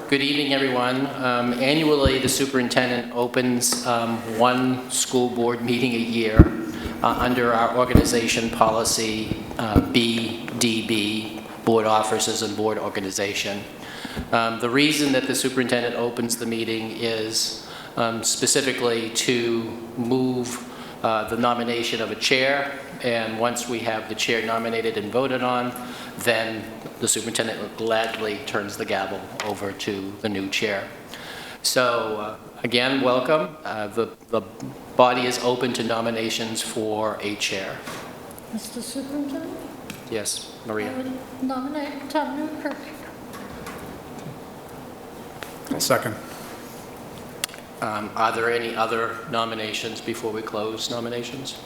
Good evening, everyone. Annually, the superintendent opens one school board meeting a year under our organization policy BDB, Board Officers and Board Organization. The reason that the superintendent opens the meeting is specifically to move the nomination of a chair, and once we have the chair nominated and voted on, then the superintendent gladly turns the gavel over to the new chair. So again, welcome. The body is open to nominations for a chair. Mr. Superintendent? Yes, Maria. I would nominate Tom Newkirk. I'll second. Are there any other nominations before we close nominations?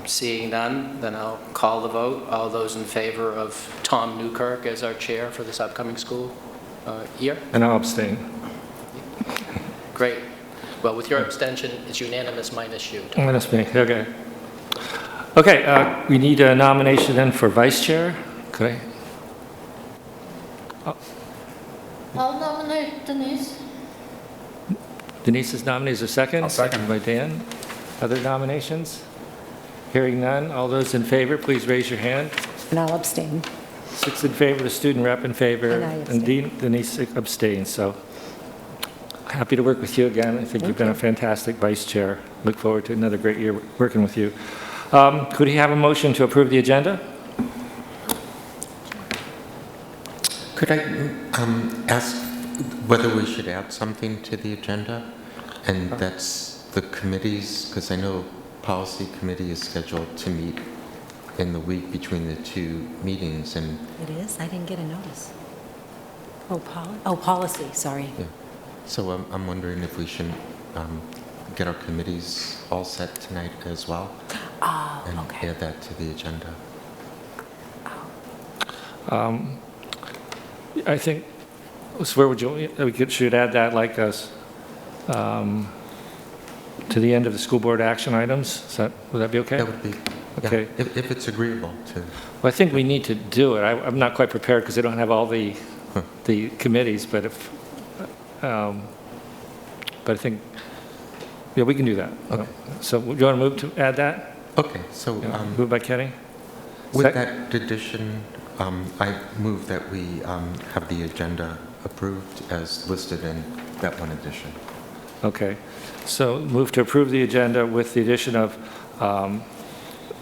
Seeing none, then I'll call the vote. All those in favor of Tom Newkirk as our chair for this upcoming school year? And I'll abstain. Great. Well, with your abstention, it's unanimous minus you. Tom. Minus me, okay. Okay, we need a nomination then for vice chair. Could I? I'll nominate Denise. Denise is nominated as a second. I'll second. By Dan. Other nominations? Hearing none, all those in favor, please raise your hand. And I'll abstain. 6 in favor, the student rep in favor, And I abstain. Denise abstains. So happy to work with you again. I think you've been a fantastic vice chair. Look forward to another great year working with you. Could we have a motion to approve the agenda? Could I ask whether we should add something to the agenda? And that's the committees, because I know policy committee is scheduled to meet in the week between the two meetings. And It is? I didn't get a notice. Oh, policy, sorry. yeah, so I'm wondering if we should get our committees all set tonight as well and Okay. add that to the agenda. I think, so where would you, should add that like us to the end of the school board action items? Would that be okay? That would be, Okay. yeah, if it's agreeable to. Well, I think we need to do it. I'm not quite prepared because I don't have all the committees, but I think, yeah, we can do that. Okay. So do you want to move to add that? Okay, so Moved by Kenny? with that addition, I move that we have the agenda approved as listed in that one addition. Okay. So move to approve the agenda with the addition of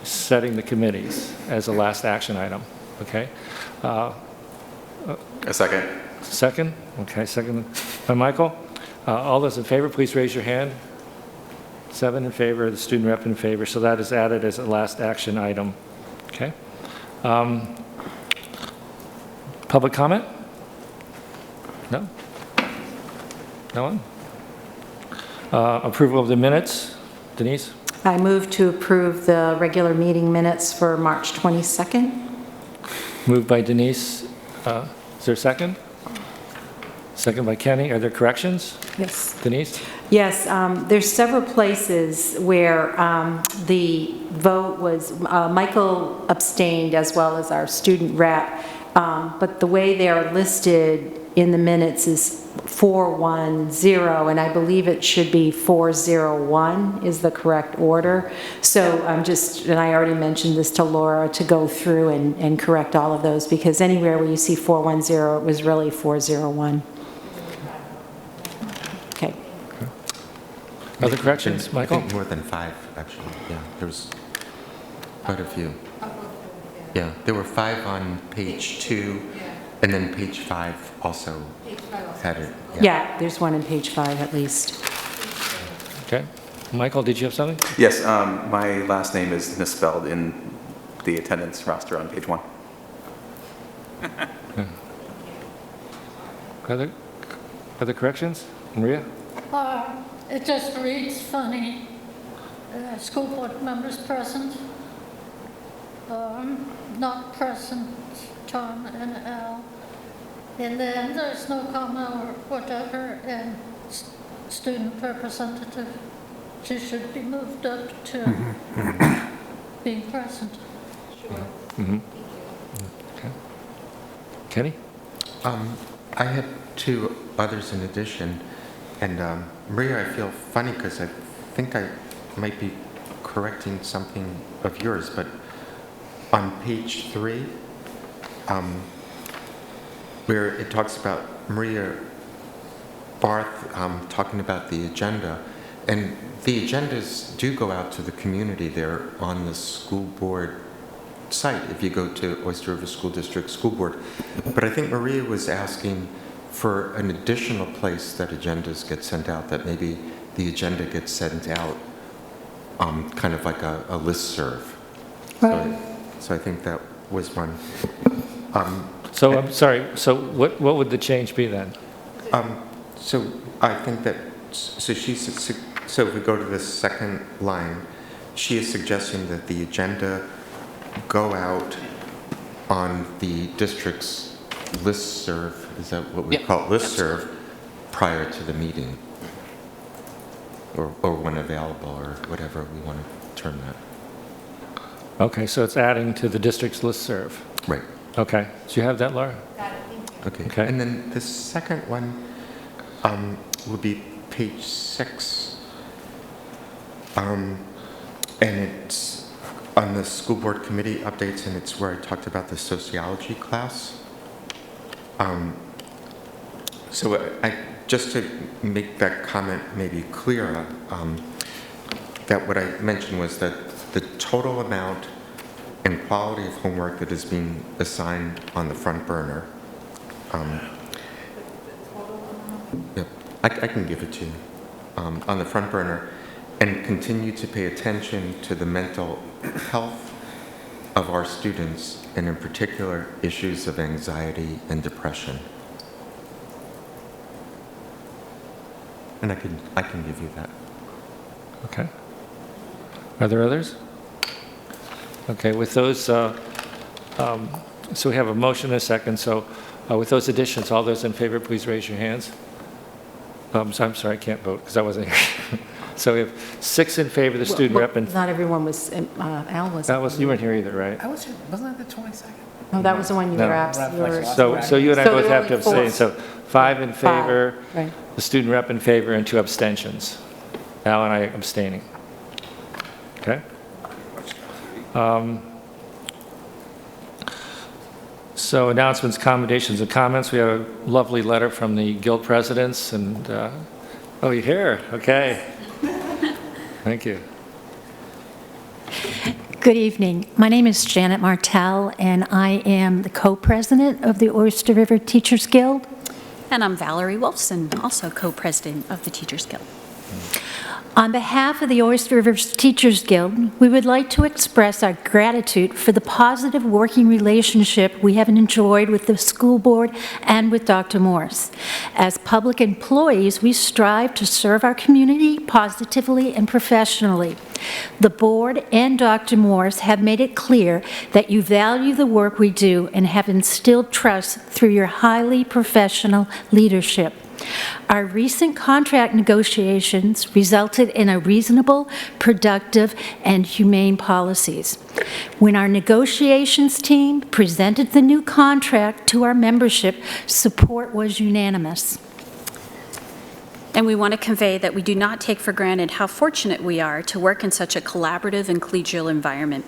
setting the committees as the last action item. Okay? A second. Second? Okay, second by Michael. All those in favor, please raise your hand. 7 in favor, the student rep in favor. So that is added as a last action item. Okay? Public comment? No? No one? Approval of the minutes? Denise? I move to approve the regular meeting minutes for March 22nd. Moved by Denise. Is there a second? Second by Kenny. Are there corrections? Yes. Denise? Yes, there's several places where the vote was, Michael abstained as well as our student rep, but the way they are listed in the minutes is 410, and I believe it should be 401 is the correct order. So I'm just, and I already mentioned this to Laura, to go through and correct all of those, because anywhere where you see 410, it was really 401. Okay. Other corrections, Michael? I think more than 5, actually. Yeah, there's quite a few. Yeah, there were 5 on page 2, and then page 5 also had it. Yeah, there's one on page 5 at least. Okay. Michael, did you have something? Yes, my last name is misspelled in the attendance roster on page 1. Other corrections? Maria? It just reads funny. School board members present. Not present, Tom and Al. And then there's no comma or whatever, and student representative. She should be moved up to being present. Mm-hmm. Kenny? I had two others in addition, and Maria, I feel funny because I think I might be correcting something of yours, but on page 3, where it talks about Maria Barth talking about the agenda, and the agendas do go out to the community. They're on the school board site if you go to Oyster River School District School Board. But I think Maria was asking for an additional place that agendas get sent out, that maybe the agenda gets sent out kind of like a listserv. Right. So I think that was one. So I'm sorry, so what would the change be then? So I think that, so if we go to the second line, she is suggesting that the agenda go out on the district's listserv, is that what we Yep, call it? Listserv, prior to the meeting, or when available, or whatever we want to term that. Okay, so it's adding to the district's listserv. Right. Okay, do you have that, Laura? Okay. Okay. And then the second one will be page 6. And it's on the school board committee updates, and it's where I talked about the sociology class. So just to make that comment maybe clearer, that what I mentioned was that the total amount and quality of homework that is being assigned on the front burner. Yep, I can give it to you. On the front burner, and continue to pay attention to the mental health of our students, and in particular, issues of anxiety and depression. And I can give you that. Okay. Are there others? Okay, with those, so we have a motion and a second, so with those additions, all those in favor, please raise your hands. I'm sorry, I can't vote because I wasn't here. So we have 6 in favor, the student Well, rep, and not everyone was, Al was. that was, you weren't here either, right? I was here, wasn't that the 22nd? No, that was the one you No. were absent. you were- So you and I So both there have to were only abstain, four. so 5 in favor, Right. the student rep in favor, and 2 abstentions. Al and I abstaining. Okay? So announcements, commendations, and comments. We have a lovely letter from the guild presidents, and, oh, you're here, okay. Thank you. Good evening. My name is Janet Martell, and I am the co-president of the Oyster River Teachers Guild. And I'm Valerie Wolfson, also co-president of the Teachers Guild. On behalf of the Oyster River Teachers Guild, we would like to express our gratitude for the positive working relationship we have enjoyed with the school board and with Dr. Morse. As public employees, we strive to serve our community positively and professionally. The board and Dr. Morse have made it clear that you value the work we do and have instilled trust through your highly professional leadership. Our recent contract negotiations resulted in a reasonable, productive, and humane policies. When our negotiations team presented the new contract to our membership, support was unanimous. And we want to convey that we do not take for granted how fortunate we are to work in such a collaborative and collegial environment.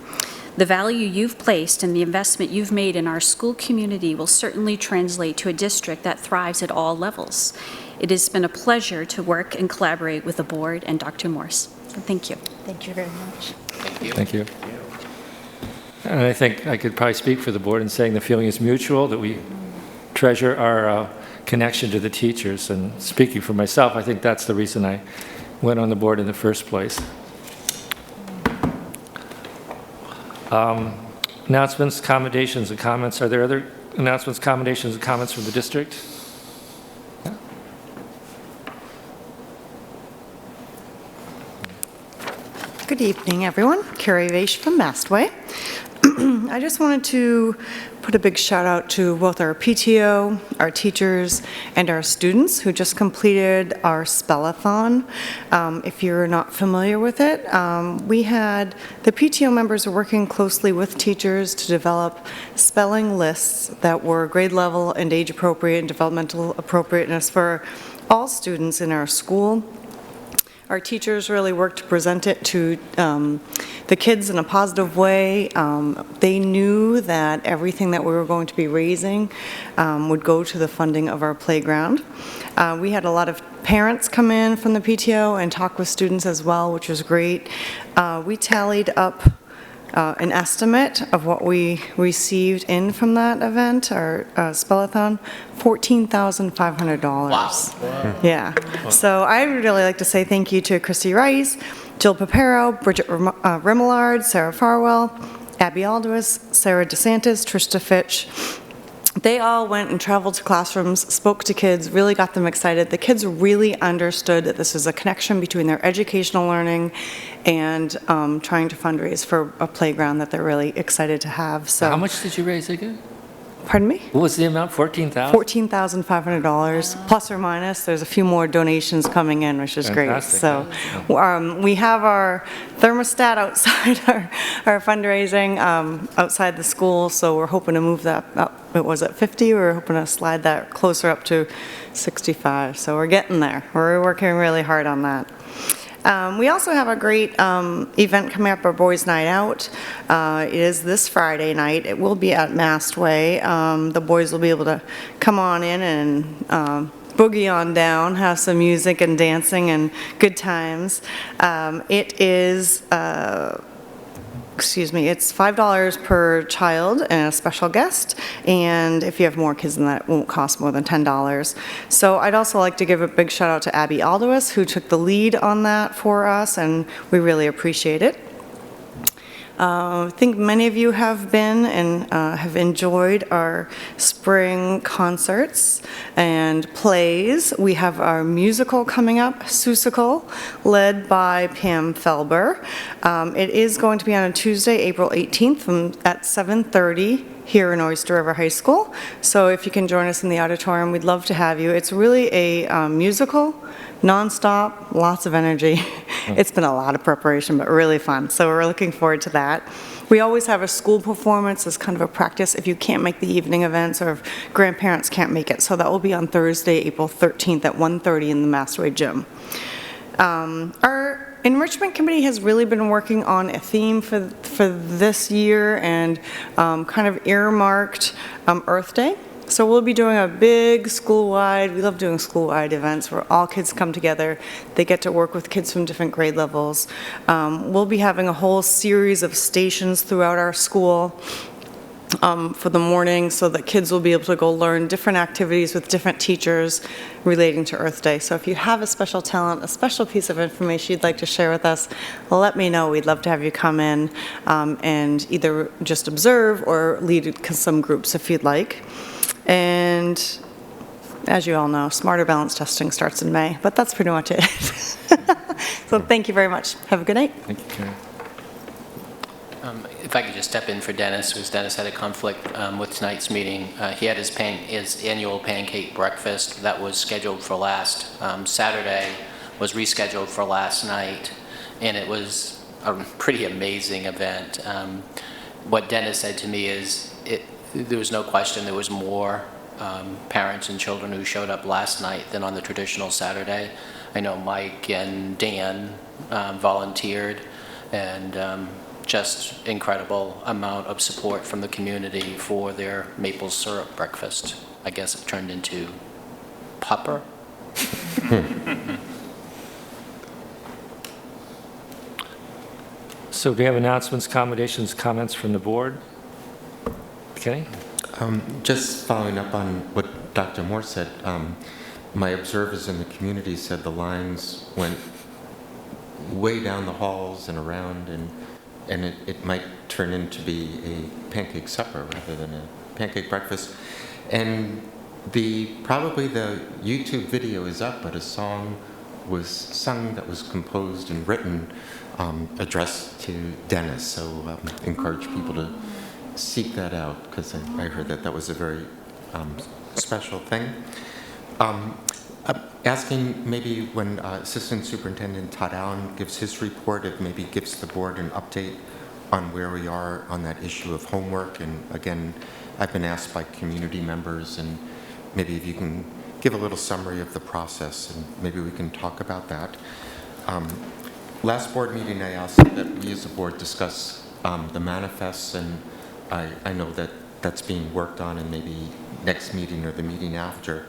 The value you've placed and the investment you've made in our school community will certainly translate to a district that thrives at all levels. It has been a pleasure to work and collaborate with the board and Dr. Morse. Thank you. Thank you very much. Thank you. And I think I could probably speak for the board in saying the feeling is mutual, that we treasure our connection to the teachers. And speaking for myself, I think that's the reason I went on the board in the first place. Announcements, commendations, and comments. Are there other announcements, commendations, and comments from the district? Yeah. Good evening, everyone. Carrie Vaish from Mastway. I just wanted to put a big shout out to both our PTO, our teachers, and our students who just completed our Spellathon. If you're not familiar with it, we had the PTO members were working closely with teachers to develop spelling lists that were grade level and age appropriate and developmental appropriateness for all students in our school. Our teachers really worked to present it to the kids in a positive way. They knew that everything that we were going to be raising would go to the funding of our playground. We had a lot of parents come in from the PTO and talk with students as well, which was great. We tallied up an estimate of what we received in from that event, our Spellathon, $14,500. Wow. Yeah. So I would really like to say thank you to Christy Rice, Jill Papero, Bridget Rimillard, Sarah Farwell, Abby Aldous, Sarah DeSantis, Trista Fitch. They all went and traveled to classrooms, spoke to kids, really got them excited. The kids really understood that this is a connection between their educational learning and trying to fundraise for a playground that they're really excited to have. So, How much did you raise again? pardon me? What was the amount, 14,000? $14,500, plus or minus. There's a few more donations coming in, which is Fantastic. great. So we have our thermostat outside our fundraising, outside the school, so we're hoping to move that up. It was at 50, we're hoping to slide that closer up to 65. So we're getting there. We're working really hard on that. We also have a great event coming up, our Boys Night Out. It is this Friday night. It will be at Mastway. The boys will be able to come on in and boogie on down, have some music and dancing and good times. It is, it's $5 per child and a special guest, and if you have more kids than that, it won't cost more than $10. So I'd also like to give a big shout out to Abby Aldous, who took the lead on that for us, and we really appreciate it. I think many of you have been and have enjoyed our spring concerts and plays. We have our musical coming up, Seussical, led by Pam Felber. It is going to be on a Tuesday, April 18th at 7:30 here in Oyster River High School. So if you can join us in the auditorium, we'd love to have you. It's really a musical, nonstop, lots of energy. It's been a lot of preparation, but really fun. So we're looking forward to that. We always have a school performance as kind of a practice if you can't make the evening events or if grandparents can't make it. So that will be on Thursday, April 13th at 1:30 in the Mastway Gym. Our Enrichment Committee has really been working on a theme for this year and kind of earmarked Earth Day. So we'll be doing a big school-wide, we love doing school-wide events where all kids come together. They get to work with kids from different grade levels. We'll be having a whole series of stations throughout our school for the morning so that kids will be able to go learn different activities with different teachers relating to Earth Day. So if you have a special talent, a special piece of information you'd like to share with us, let me know. We'd love to have you come in and either just observe or lead some groups if you'd like. And as you all know, Smarter Balance testing starts in May, but that's pretty much it. So thank you very much. Have a good night. Thank you, Karen. If I could just step in for Dennis, because Dennis had a conflict with tonight's meeting. He had his annual pancake breakfast that was scheduled for last Saturday, was rescheduled for last night, and it was a pretty amazing event. What Dennis said to me is, there was no question there was more parents and children who showed up last night than on the traditional Saturday. I know Mike and Dan volunteered, and just incredible amount of support from the community for their maple syrup breakfast. I guess it turned into pupper. So do we have announcements, accommodations, comments from the board? Kenny? Just following up on what Dr. Moore said, my observers in the community said the lines went way down the halls and around, and it might turn into be a pancake supper rather than a pancake breakfast. And probably the YouTube video is up, but a song was sung, that was composed and written, addressed to Dennis. So encourage people to seek that out, because I heard that that was a very special thing. Asking maybe when Assistant Superintendent Todd Allen gives his report, if maybe gives the board an update on where we are on that issue of homework. And again, I've been asked by community members, and maybe if you can give a little summary of the process, and maybe we can talk about that. Last board meeting, I asked that we as a board discuss the manifests, and I know that that's being worked on, and maybe next meeting or the meeting after,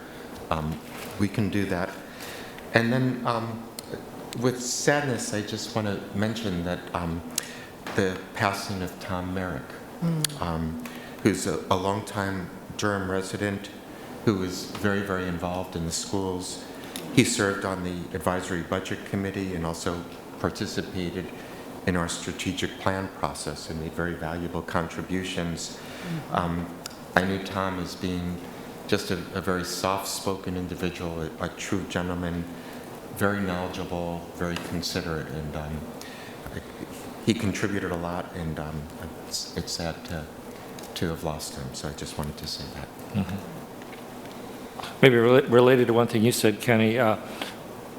we can do that. And then with sadness, I just want to mention that the passing of Tom Merrick, who's a longtime Durham resident, who was very, very involved in the schools. He served on the advisory budget committee and also participated in our strategic plan process and made very valuable contributions. I knew Tom as being just a very soft-spoken individual, a true gentleman, very knowledgeable, very considerate, and he contributed a lot, and it's sad to have lost him, so I just wanted to say that. Maybe related to one thing you said, Kenny,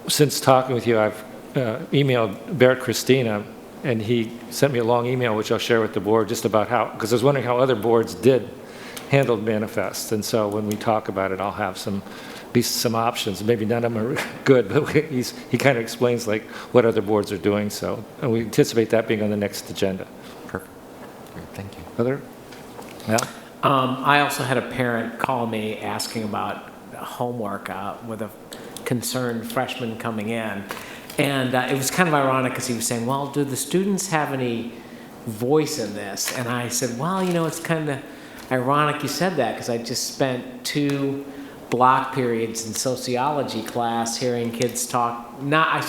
since talking with you, I've emailed Barrett Christina, and he sent me a long email, which I'll share with the board, just about how, because I was wondering how other boards handled manifests. And so when we talk about it, I'll have at least some options. Maybe none of them are good, but he kind of explains like what other boards are doing. So, and we anticipate that being on the next agenda. Perfect. Great, thank you. Other? Yeah. I also had a parent call me asking about homework with a concerned freshman coming in. And it was kind of ironic because he was saying, well, do the students have any voice in this? And I said, well, you know, it's kind of ironic you said that, because I just spent 2 block periods in sociology class hearing kids talk, not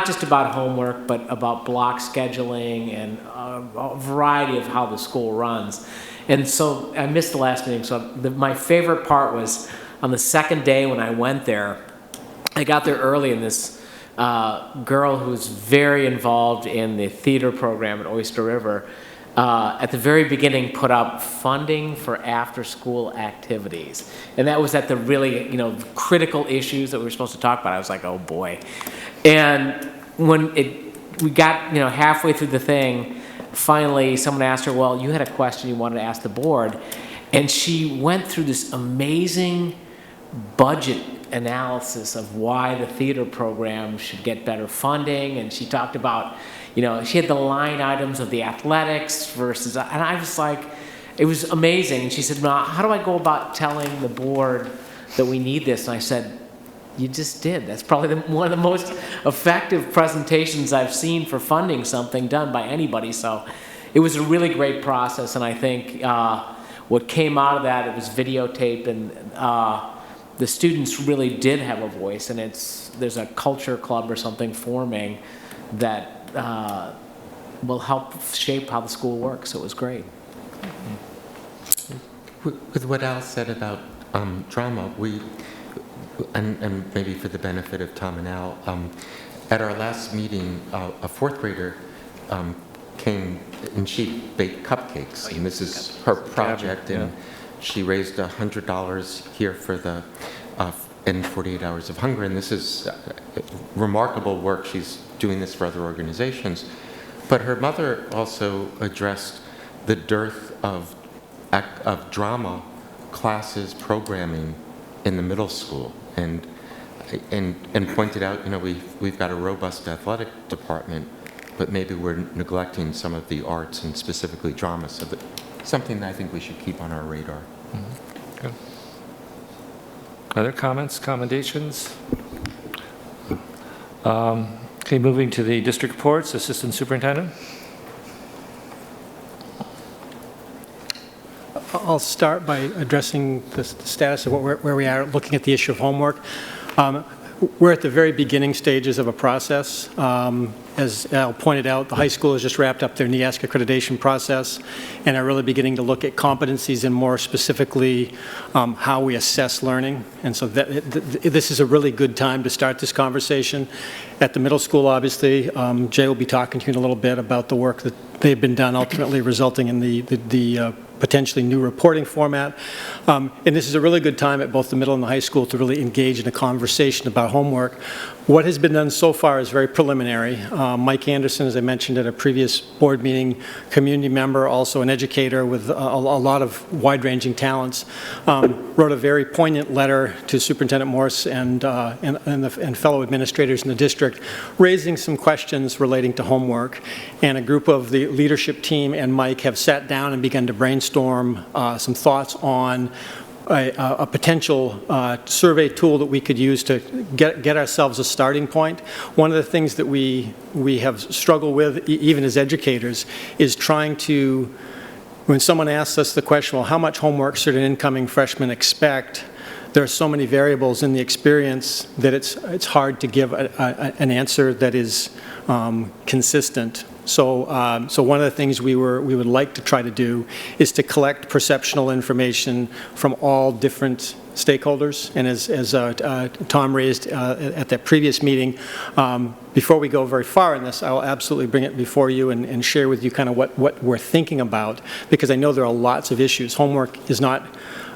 just about homework, but about block scheduling and a variety of how the school runs. And so I missed the last meeting. So my favorite part was on the second day when I went there. I got there early, and this girl who's very involved in the theater program at Oyster River, at the very beginning put up funding for after-school activities. And that was at the really, critical issues that we were supposed to talk about. I was like, oh boy. And when we got, halfway through the thing, finally someone asked her, well, you had a question you wanted to ask the board. And she went through this amazing budget analysis of why the theater program should get better funding. And she talked about, she had the line items of the athletics versus, and I was like, it was amazing. And she said, well, how do I go about telling the board that we need this? And I said, you just did. That's probably one of the most effective presentations I've seen for funding something done by anybody. So it was a really great process. And I think what came out of that, it was videotaped, and the students really did have a voice. And there's a culture club or something forming that will help shape how the school works. So it was great. With what Al said about drama, and maybe for the benefit of Tom and Al, at our last meeting, a 4th grader came and she baked cupcakes, and this is her project, and she raised $100 here for the in 48 Hours of Hunger, and this is remarkable work. She's doing this for other organizations. But her mother also addressed the dearth of drama classes programming in the middle school, and pointed out, we've got a robust athletic department, but maybe we're neglecting some of the arts and specifically drama. So something that I think we should keep on our radar. Mm-hmm. Good. Other comments, commendations? Okay, moving to the district reports. Assistant Superintendent. I'll start by addressing the status of where we are looking at the issue of homework. we're at the very beginning stages of a process. As Al pointed out, the high school has just wrapped up their NEASC accreditation process and are really beginning to look at competencies and more specifically how we assess learning. And so this is a really good time to start this conversation. At the middle school, obviously, Jay will be talking to you in a little bit about the work that they've been done, ultimately resulting in the potentially new reporting format. And this is a really good time at both the middle and the high school to really engage in a conversation about homework. What has been done so far is very preliminary. Mike Anderson, as I mentioned at a previous board meeting, community member, also an educator with a lot of wide-ranging talents, wrote a very poignant letter to Superintendent Morse and fellow administrators in the district, raising some questions relating to homework. And a group of the leadership team and Mike have sat down and begun to brainstorm some thoughts on a potential survey tool that we could use to get ourselves a starting point. One of the things that we have struggled with, even as educators, is trying to, when someone asks us the question, well, how much homework should an incoming freshman expect? There are so many variables in the experience that it's hard to give an answer that is consistent. So one of the things we would like to try to do is to collect perceptional information from all different stakeholders. And as Tom raised at that previous meeting, before we go very far in this, I'll absolutely bring it before you and share with you kind of what we're thinking about, because I know there are lots of issues. Homework is not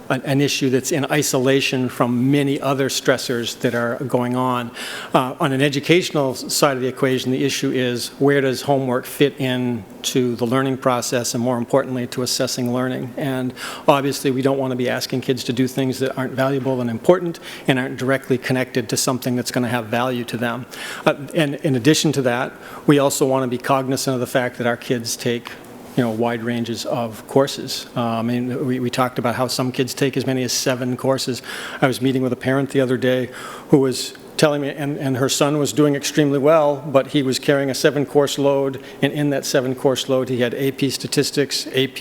an issue that's in isolation from many other stressors that are going on. On an educational side of the equation, the issue is where does homework fit into the learning process and, more importantly, to assessing learning. And obviously we don't want to be asking kids to do things that aren't valuable and important and aren't directly connected to something that's going to have value to them. And in addition to that, we also want to be cognizant of the fact that our kids take wide ranges of courses. I mean, we talked about how some kids take as many as 7 courses. I was meeting with a parent the other day who was telling me, and her son was doing extremely well, but he was carrying a 7-course load, and in that 7-course load, he had AP Statistics, AP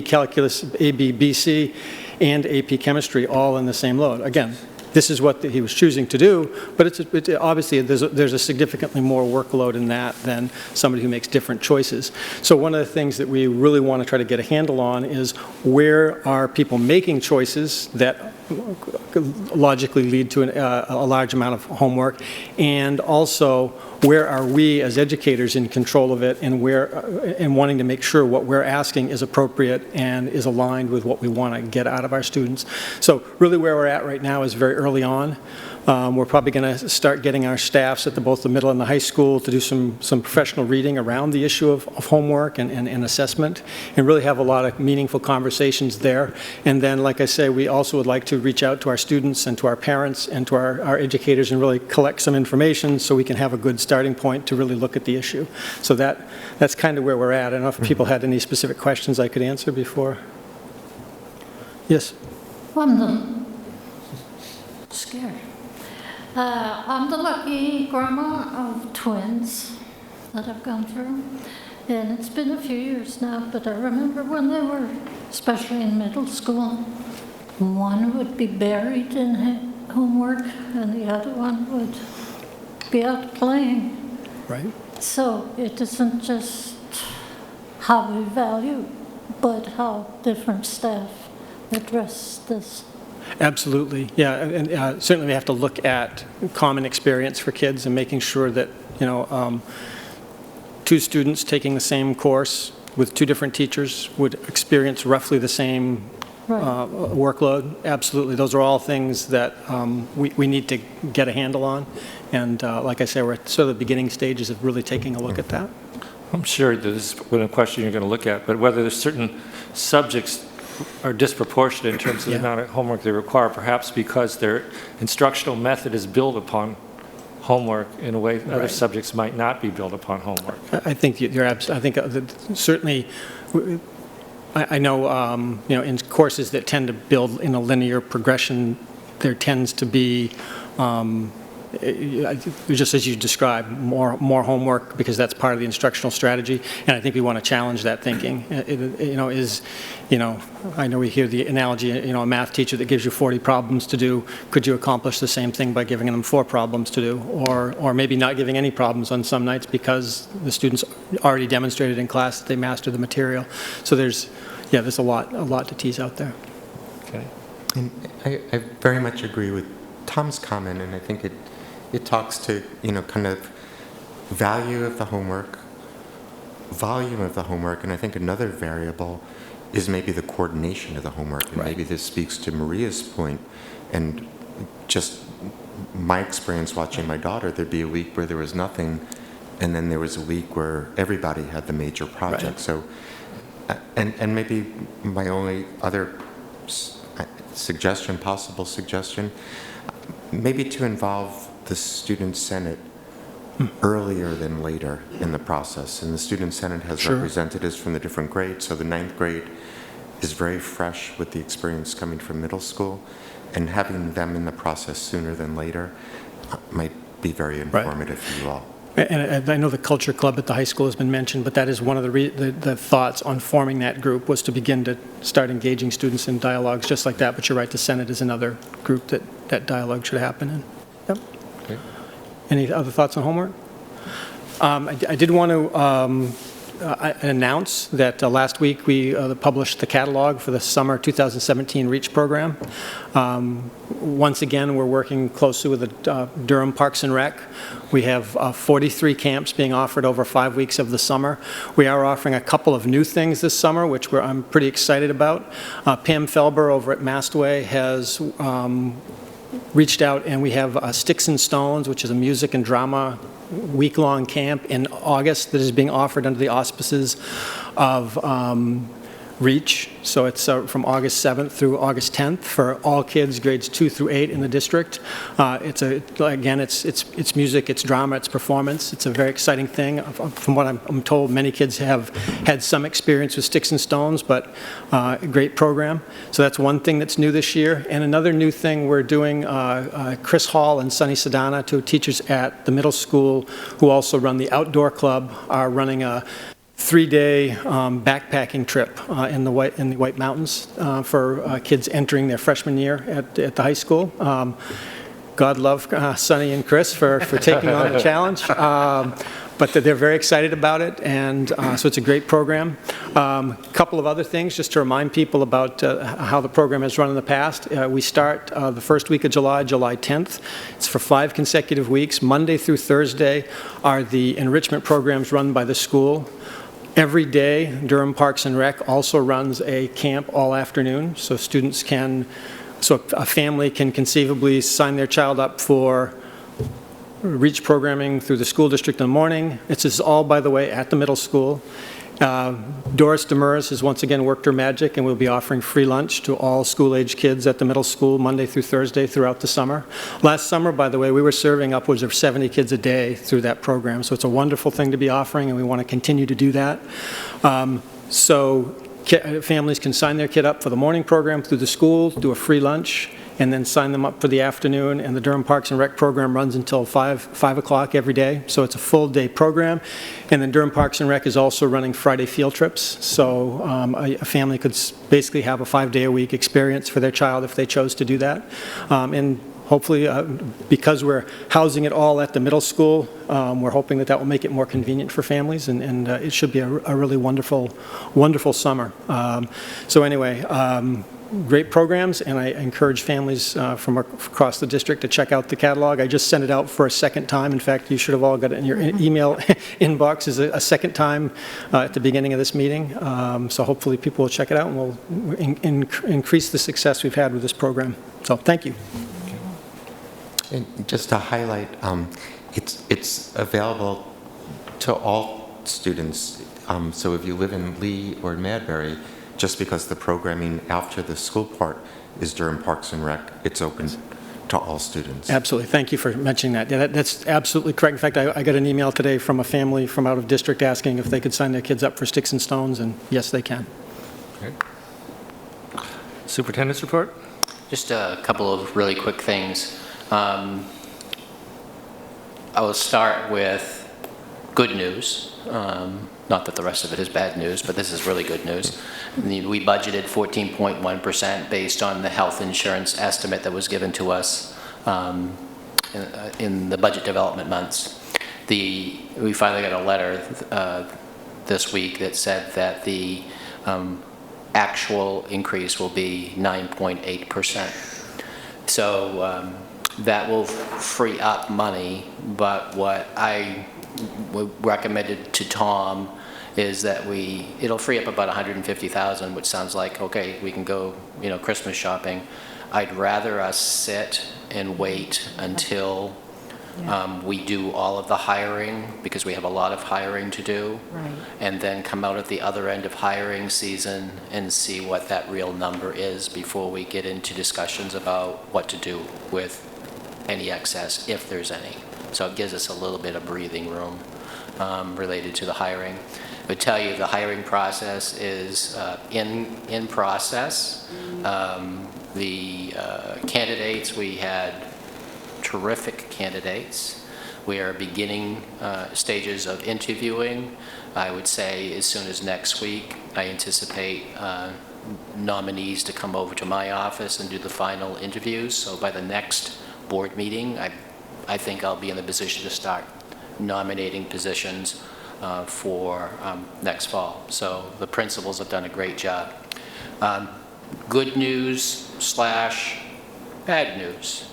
Calculus, ABBC, and AP Chemistry all in the same load. Again, this is what he was choosing to do, but obviously there's a significantly more workload in that than somebody who makes different choices. So one of the things that we really want to try to get a handle on is where are people making choices that logically lead to a large amount of homework, and also where are we as educators in control of it, and wanting to make sure what we're asking is appropriate and is aligned with what we want to get out of our students. So really where we're at right now is very early on. We're probably going to start getting our staffs at both the middle and the high school to do some professional reading around the issue of homework and assessment, and really have a lot of meaningful conversations there. And then, like I say, we also would like to reach out to our students and to our parents and to our educators and really collect some information so we can have a good starting point to really look at the issue. So that's kind of where we're at. I don't know if people had any specific questions I could answer before. Yes? I'm scared. I'm the lucky grandma of twins that I've gone through, and it's been a few years now, but I remember when they were, especially in middle school, one would be buried in homework and the other one would be out playing. Right. So it isn't just how we value, but how different staff address this. Absolutely, yeah, and certainly we have to look at common experience for kids and making sure that, 2 students taking the same course with 2 different teachers would experience roughly the same workload. Absolutely, those are all things that we need to get a handle on, and like I say, we're at sort of the beginning stages of really taking a look at that. I'm sure this is a question you're going to look at, but whether there's certain subjects are disproportionate in terms of the amount of homework they require, perhaps because their instructional method is built upon homework in a way other subjects might not be built upon homework. I think you're absolutely. I think certainly, I know in courses that tend to build in a linear progression, there tends to be just as you described, more homework, because that's part of the instructional strategy, and I think we want to challenge that thinking. I know we hear the analogy, a math teacher that gives you 40 problems to do, could you accomplish the same thing by giving them 4 problems to do, or maybe not giving any problems on some nights because the students already demonstrated in class that they mastered the material. So there's a lot to tease out there. Okay. And I very much agree with Tom's comment, and I think it talks to, kind of value of the homework, volume of the homework, and I think another variable is maybe the coordination of the homework. And maybe this speaks to Maria's point, and just my experience watching my daughter, there'd be a week where there was nothing, and then there was a week where everybody had the major project. Right. So, and maybe my only other possible suggestion, maybe to involve the Student Senate earlier than later in the process. And the Student Senate has representatives from the different grades, so the 9th grade is very fresh with the experience coming from middle school, and having them in the process sooner than later might be very informative for you all. And I know the Culture Club at the high school has been mentioned, but that is one of the thoughts on forming that group, was to begin to start engaging students in dialogues just like that. But you're right, the Senate is another group that dialogue should happen in. Yep. Okay. Any other thoughts on homework? I did want to announce that last week we published the catalog for the summer 2017 REACH program. Once again, we're working closely with the Durham Parks and Rec. We have 43 camps being offered over 5 weeks of the summer. We are offering a couple of new things this summer, which I'm pretty excited about. Pam Felber over at Mastway has reached out, and we have Sticks and Stones, which is a music and drama week-long camp in August that is being offered under the auspices of REACH. So it's from August 7th through August 10th for all kids grades 2 through 8 in the district. It's music, it's drama, it's performance. It's a very exciting thing. From what I'm told, many kids have had some experience with Sticks and Stones, but a great program. So that's one thing that's new this year. And another new thing we're doing, Chris Hall and Sunny Sedana, two teachers at the middle school who also run the outdoor club, are running a 3-day backpacking trip in the White Mountains for kids entering their freshman year at the high school. God love Sonny and Chris for taking on the challenge. But they're very excited about it, and so it's a great program. A couple of other things, just to remind people about how the program has run in the past. We start the first week of July, July 10th. It's for 5 consecutive weeks. Monday through Thursday are the enrichment programs run by the school. Every day, Durham Parks and Rec also runs a camp all afternoon, so a family can conceivably sign their child up for REACH programming through the school district in the morning. This is all, by the way, at the middle school. Doris Demers has once again worked her magic, and we'll be offering free lunch to all school-age kids at the middle school Monday through Thursday throughout the summer. Last summer, by the way, we were serving upwards of 70 kids a day through that program, so it's a wonderful thing to be offering, and we want to continue to do that. Families can sign their kid up for the morning program through the school, do a free lunch, and then sign them up for the afternoon. And the Durham Parks and Rec program runs until 5 o'clock every day. So it's a full day program. And then Durham Parks and Rec is also running Friday field trips. So a family could basically have a 5-day-a-week experience for their child if they chose to do that. And hopefully, because we're housing it all at the middle school, we're hoping that will make it more convenient for families, and it should be a really wonderful, wonderful summer. So anyway, great programs, and I encourage families from across the district to check out the catalog. I just sent it out for a second time. In fact, you should have all got it in your email inbox as a second time at the beginning of this meeting. So hopefully people will check it out, and we'll increase the success we've had with this program. So thank you. And just to highlight, it's available to all students. So if you live in Lee or Madbury, just because the programming after the school part is Durham Parks and Rec, it's open to all students. Absolutely. Thank you for mentioning that. Yeah, that's absolutely correct. In fact, I got an email today from a family from out of district asking if they could sign their kids up for Sticks and Stones, and yes, they can. Okay. Superintendent's report? Just a couple of really quick things. I will start with good news. Not that the rest of it is bad news, but this is really good news. We budgeted 14.1% based on the health insurance estimate that was given to us in the budget development months. We finally got a letter this week that said that the actual increase will be 9.8%. So that will free up money, but what I recommended to Tom is that it'll free up about $150,000, which sounds like, okay, we can go, Christmas shopping. I'd rather us sit and wait until we do all of the hiring, because we have a lot of hiring to do. Right. And then come out at the other end of hiring season and see what that real number is before we get into discussions about what to do with any excess, if there's any. So it gives us a little bit of breathing room related to the hiring. I would tell you the hiring process is in process. The candidates, we had terrific candidates. We are beginning stages of interviewing. I would say as soon as next week, I anticipate nominees to come over to my office and do the final interviews. So by the next board meeting, I think I'll be in the position to start nominating positions for next fall. So the principals have done a great job. Good news / bad news.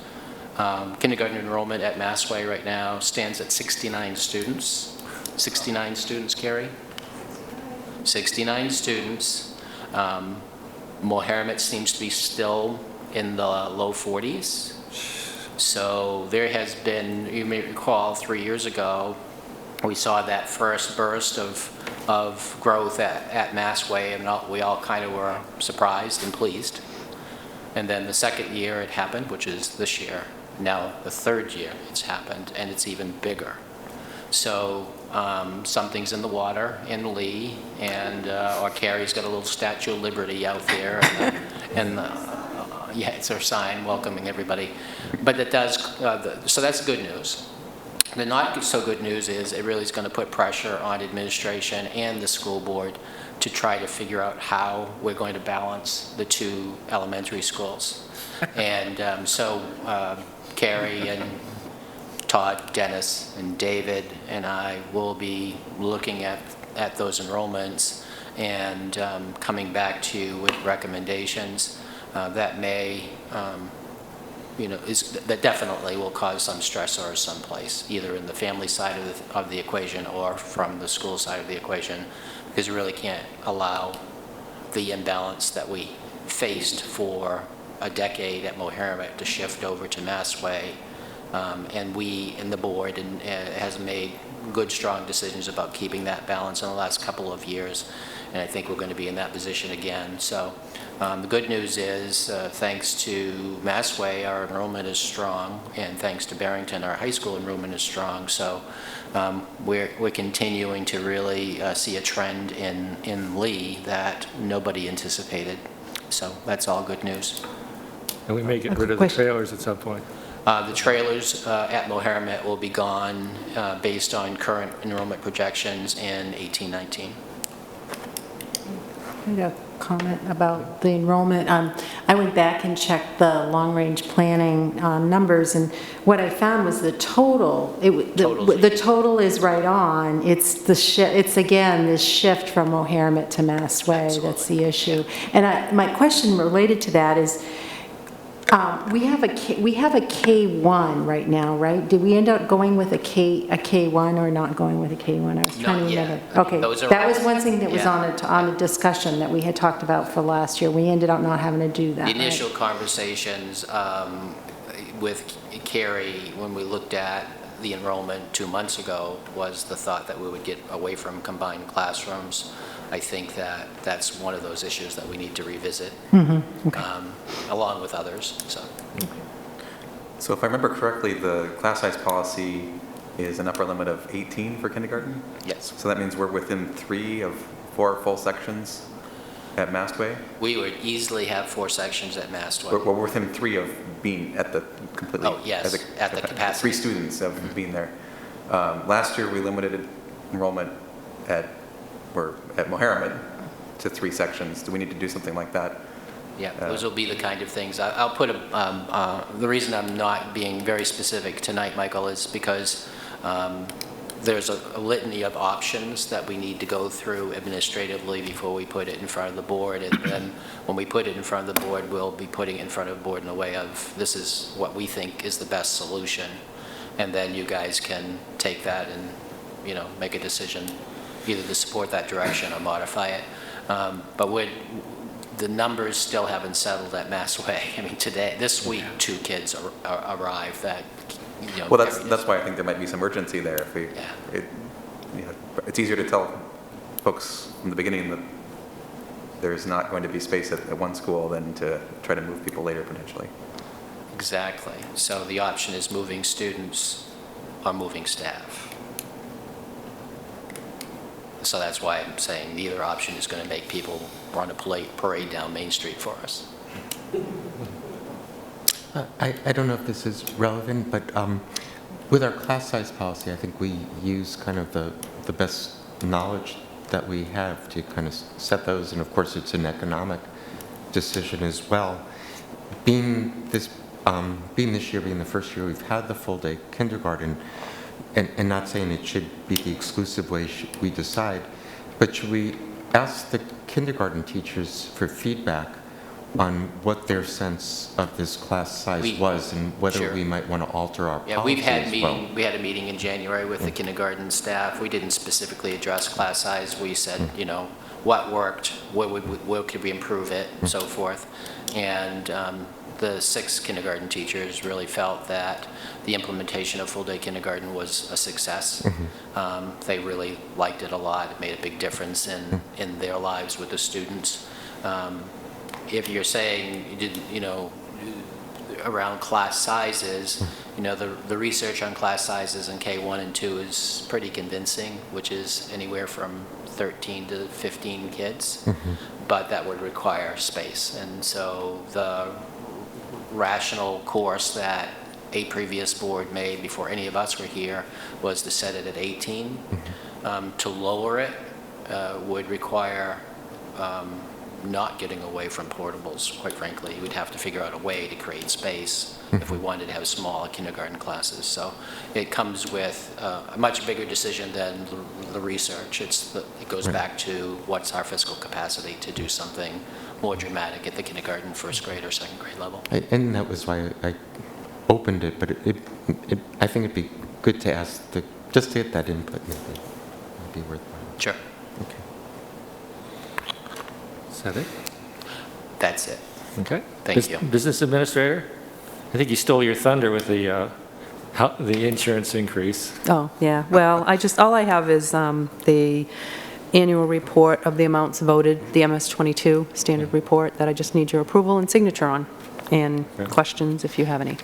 Kindergarten enrollment at Massway right now stands at 69 students. 69 students, Carrie? 69 students. Mohammed seems to be still in the low 40s. So there has been, you may recall, 3 years ago, we saw that first burst of growth at Massway, and we all kind of were surprised and pleased. And then the second year it happened, which is this year. Now the third year it's happened, and it's even bigger. So something's in the water in Lee, and or Carrie's got a little Statue of Liberty out there, and yeah, it's our sign welcoming everybody. But it does, so that's good news. The not so good news is it really is going to put pressure on administration and the school board to try to figure out how we're going to balance the two elementary schools. And so Carrie and Todd, Dennis, and David and I will be looking at those enrollments and coming back to you with recommendations that may, that definitely will cause some stressors someplace, either in the family side of the equation or from the school side of the equation, because we really can't allow the imbalance that we faced for a decade at Mohammed to shift over to Massway. And we in the board has made good, strong decisions about keeping that balance in the last couple of years, and I think we're going to be in that position again. So the good news is, thanks to Massway, our enrollment is strong, and thanks to Barrington, our high school enrollment is strong. So we're continuing to really see a trend in Lee that nobody anticipated. So that's all good news. And we may get rid of the trailers at some point. The trailers at Mohammed will be gone based on current enrollment projections in 18-19. I had a comment about the enrollment. I went back and checked the long-range planning numbers, and what I found was the total. The total is right on. It's it's again this shift from Mohammed to Massway. Absolutely. That's the issue. And my question related to that is, we have a K1 right now, right? Did we end up going with a K1 or not going with a K1? I was trying to remember. Okay, that was one thing that was on a discussion that we had talked about for last year. We ended up not having to do that. The initial conversations with Carrie, when we looked at the enrollment 2 months ago, was the thought that we would get away from combined classrooms. I think that that's one of those issues that we need to revisit, along with others. So if I remember correctly, the class size policy is an upper limit of 18 for kindergarten? Yes. So that means we're within 3 of 4 full sections at Massway? We would easily have 4 sections at Massway. We're within 3 of being at the completely... Oh, yes, at the capacity. 3 students of being there. Last year, we limited enrollment at Moharriman to 3 sections. Do we need to do something like that? Yeah, those will be the kind of things. I'll put the reason I'm not being very specific tonight, Michael, is because there's a litany of options that we need to go through administratively before we put it in front of the board. And then when we put it in front of the board, we'll be putting it in front of the board in a way of, this is what we think is the best solution. And then you guys can take that and, you know, make a decision either to support that direction or modify it. But the numbers still haven't settled at Massway. I mean, this week, 2 kids arrived that, you know. Well, that's why I think there might be some urgency there. If we, it's easier to tell folks from the beginning that there's not going to be space at one school than to try to move people later potentially. Exactly. So the option is moving students or moving staff. So that's why I'm saying neither option is going to make people run a parade down Main Street for us. I don't know if this is relevant, but with our class size policy, I think we use kind of the best knowledge that we have to kind of set those, and of course it's an economic decision as well. Being this year, being the first year we've had the full day kindergarten, and not saying it should be the exclusive way we decide, but should we ask the kindergarten teachers for feedback on what their sense of this class size was and whether we might want to alter our policy we've had as well? we had a meeting in January with the kindergarten staff. We didn't specifically address class size. We said, you know, what worked, where could we improve it, and so forth. And the 6 kindergarten teachers really felt that the implementation of full-day kindergarten was a success. They really liked it a lot. It made a big difference in their lives with the students. If you're saying, you know, around class sizes, you know, the research on class sizes in K1 and 2 is pretty convincing, which is anywhere from 13 to 15 kids, but that would require space. And so the rational course that a previous board made before any of us were here was to set it at 18. To lower it would require not getting away from portables, quite frankly. We'd have to figure out a way to create space if we wanted to have smaller kindergarten classes. So it comes with a much bigger decision than the research. It goes back to what's our fiscal capacity to do something more dramatic at the kindergarten, first grade, or second grade level. And that was why I opened it, but I think it'd be good to ask just to get that input. Maybe it'd be worthwhile. Sure. Okay. Is that it? That's it. Okay. Thank you. Business Administrator? I think you stole your thunder with the insurance increase. Oh, yeah. Well, all I have is the annual report of the amounts voted, the MS-22 standard report that I just need your approval and signature on, and questions if you have any.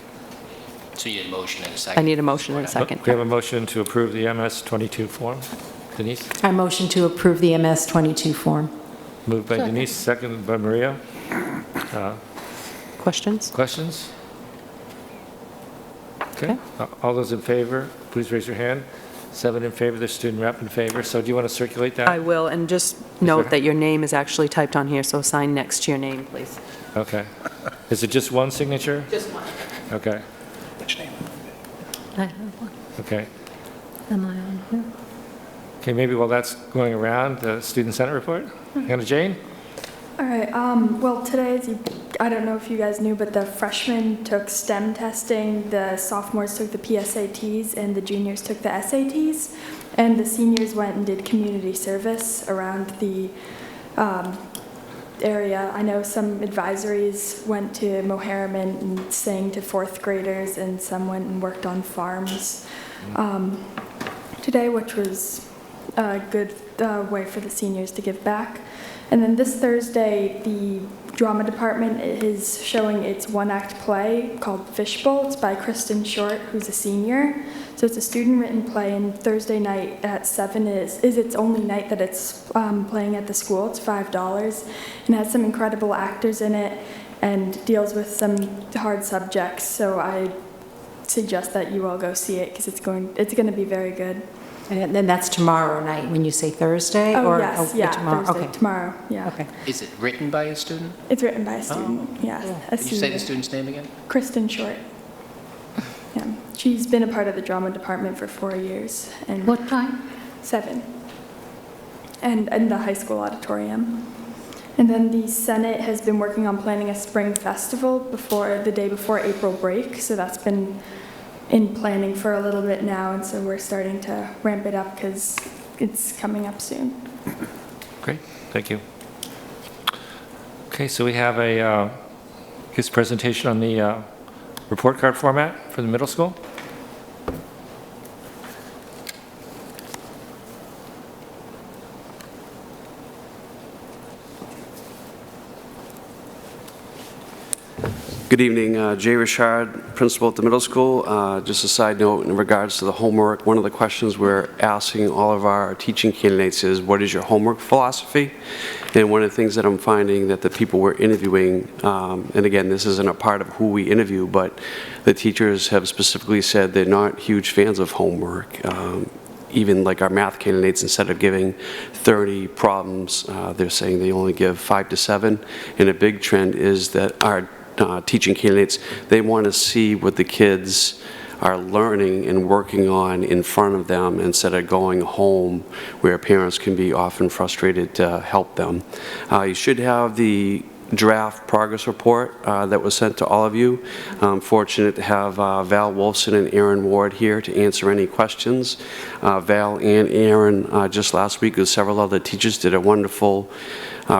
So you need a motion in a second? I need a motion in a second. We have a motion to approve the MS-22 form. Denise? I motion to approve the MS-22 form. Moved by Denise, seconded by Maria. Questions? Questions? Okay. All those in favor, please raise your hand. 7 in favor, the student rep in favor. So do you want to circulate that? I will, and just note that your name is actually typed on here, so sign next to your name, please. Okay. Is it just one signature? Just one. Okay. I have one. Okay. Am I on here? Okay, maybe while that's going around, the Student Senate report. Hannah Jane? All right, well, today, I don't know if you guys knew, but the freshmen took STEM testing, the sophomores took the PSATs, and the juniors took the SATs, and the seniors went and did community service around the area. I know some advisories went to Moharriman and sang to 4th graders, and some went and worked on farms today, which was a good way for the seniors to give back. And then this Thursday, the drama department is showing its one-act play called Fishbowl. It's by Kristen Short, who's a senior. So it's a student-written play, and Thursday night at 7 is its only night that it's playing at the school. It's $5, and has some incredible actors in it, and deals with some hard subjects. So I suggest that you all go see it because it's going to be very good. And then that's tomorrow night when you say Thursday? Oh, or yes, yeah, tomorrow? Thursday, Okay. tomorrow, yeah. Okay. Is it written by a student? It's written by a student, yeah. a Can you say the senior. student's name again? Kristen Short. Yeah, she's been a part of the drama department for 4 years. And What time? 7. And in the high school auditorium. And then the Senate has been working on planning a spring festival the day before April break. So that's been in planning for a little bit now. And so we're starting to ramp it up because it's coming up soon. Great, thank you. Okay, so we have his presentation on the report card format for the middle school. Good evening, Jay Richard, principal at the middle school. Just a side note in regards to the homework, one of the questions we're asking all of our teaching candidates is, what is your homework philosophy? And one of the things that I'm finding that the people we're interviewing, and again, this isn't a part of who we interview, but the teachers have specifically said they're not huge fans of homework. Even like our math candidates, instead of giving 30 problems, they're saying they only give 5 to 7. And a big trend is that our teaching candidates, they want to see what the kids are learning and working on in front of them instead of going home where parents can be often frustrated to help them. You should have the draft progress report that was sent to all of you. I'm fortunate to have Val Wolfson and Aaron Ward here to answer any questions. Val and Aaron, just last week with several other teachers, did a wonderful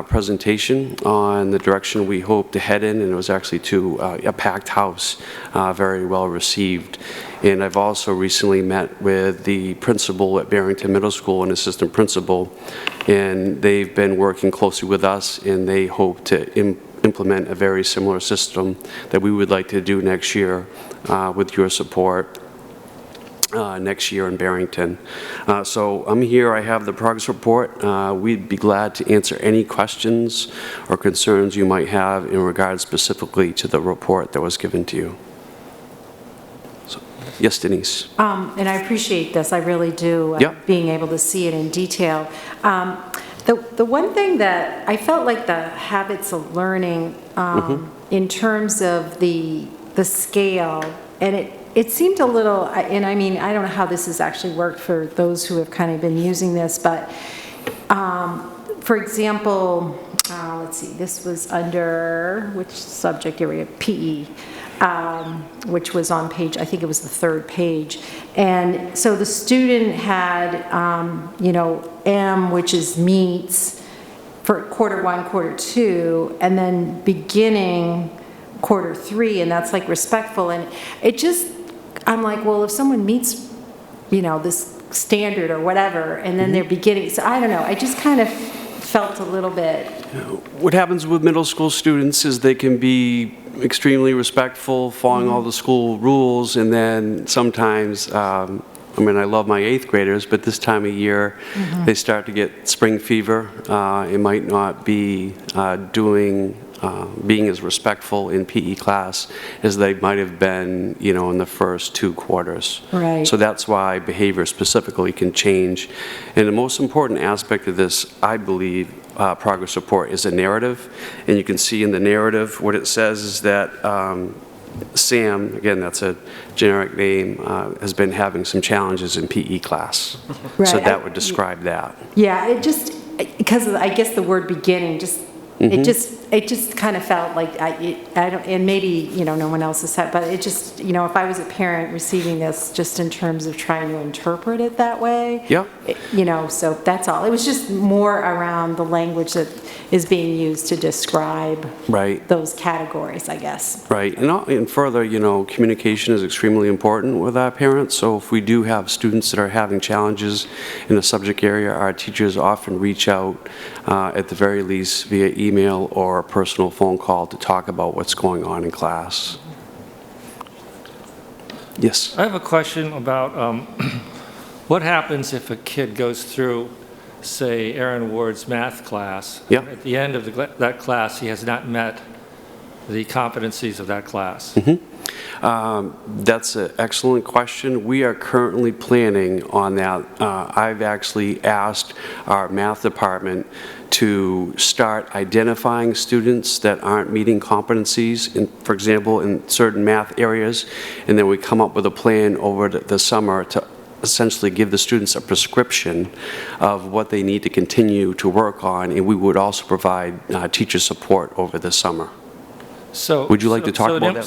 presentation on the direction we hope to head in, and it was actually to a packed house, very well received. And I've also recently met with the principal at Barrington Middle School and assistant principal, and they've been working closely with us, and they hope to implement a very similar system that we would like to do next year with your support. Next year in Barrington. So I'm here, I have the progress report. We'd be glad to answer any questions or concerns you might have in regard specifically to the report that was given to you. So, yes, Denise. And I appreciate this, I really do, Yep. being able to see it in detail. The one thing that I felt like the habits of learning in terms of the scale, and it seemed a little, and I mean, I don't know how this has actually worked for those who have kind of been using this, but for example, let's see, this was under, which subject area? PE, which was on page, I think it was the 3rd page. And so the student had, M, which is meets for quarter 1, quarter 2, and then beginning quarter 3, and that's like respectful. And it just, I'm like, well, if someone meets, this standard or whatever, and then they're beginning, so I don't know, I just kind of felt a little bit. What happens with middle school students is they can be extremely respectful, following all the school rules, and then sometimes, I love my 8th graders, but this time of year, they start to get spring fever. It might not be being as respectful in PE class as they might have been, in the first 2 quarters. Right. So that's why behavior specifically can change. And the most important aspect of this, I believe, progress report is a narrative. And you can see in the narrative, what it says is that Sam, again, that's a generic name, has been having some challenges in PE class. Right. So that would describe that. Yeah, it just, because of, I guess the word beginning, just, it just kind of felt like, I don't, and maybe, no one else has said, but it just, if I was a parent receiving this, just in terms of trying to interpret it that way. Yeah. So that's all. It was just more around the language that is being used to describe those categories, I guess. Right, and further, communication is extremely important with our parents, so if we do have students that are having challenges in a subject area, our teachers often reach out, at the very least, via email or a personal phone call to talk about what's going on in class. Yes? I have a question about what happens if a kid goes through, say, Aaron Ward's math class. Yep. At the end of that class, he has not met the competencies of that class. That's an excellent question. We are currently planning on that. I've actually asked our math department to start identifying students that aren't meeting competencies, for example, in certain math areas, and then we come up with a plan over the summer to essentially give the students a prescription of what they need to continue to work on, and we would also provide teacher support over the summer. So, would you like to talk about that?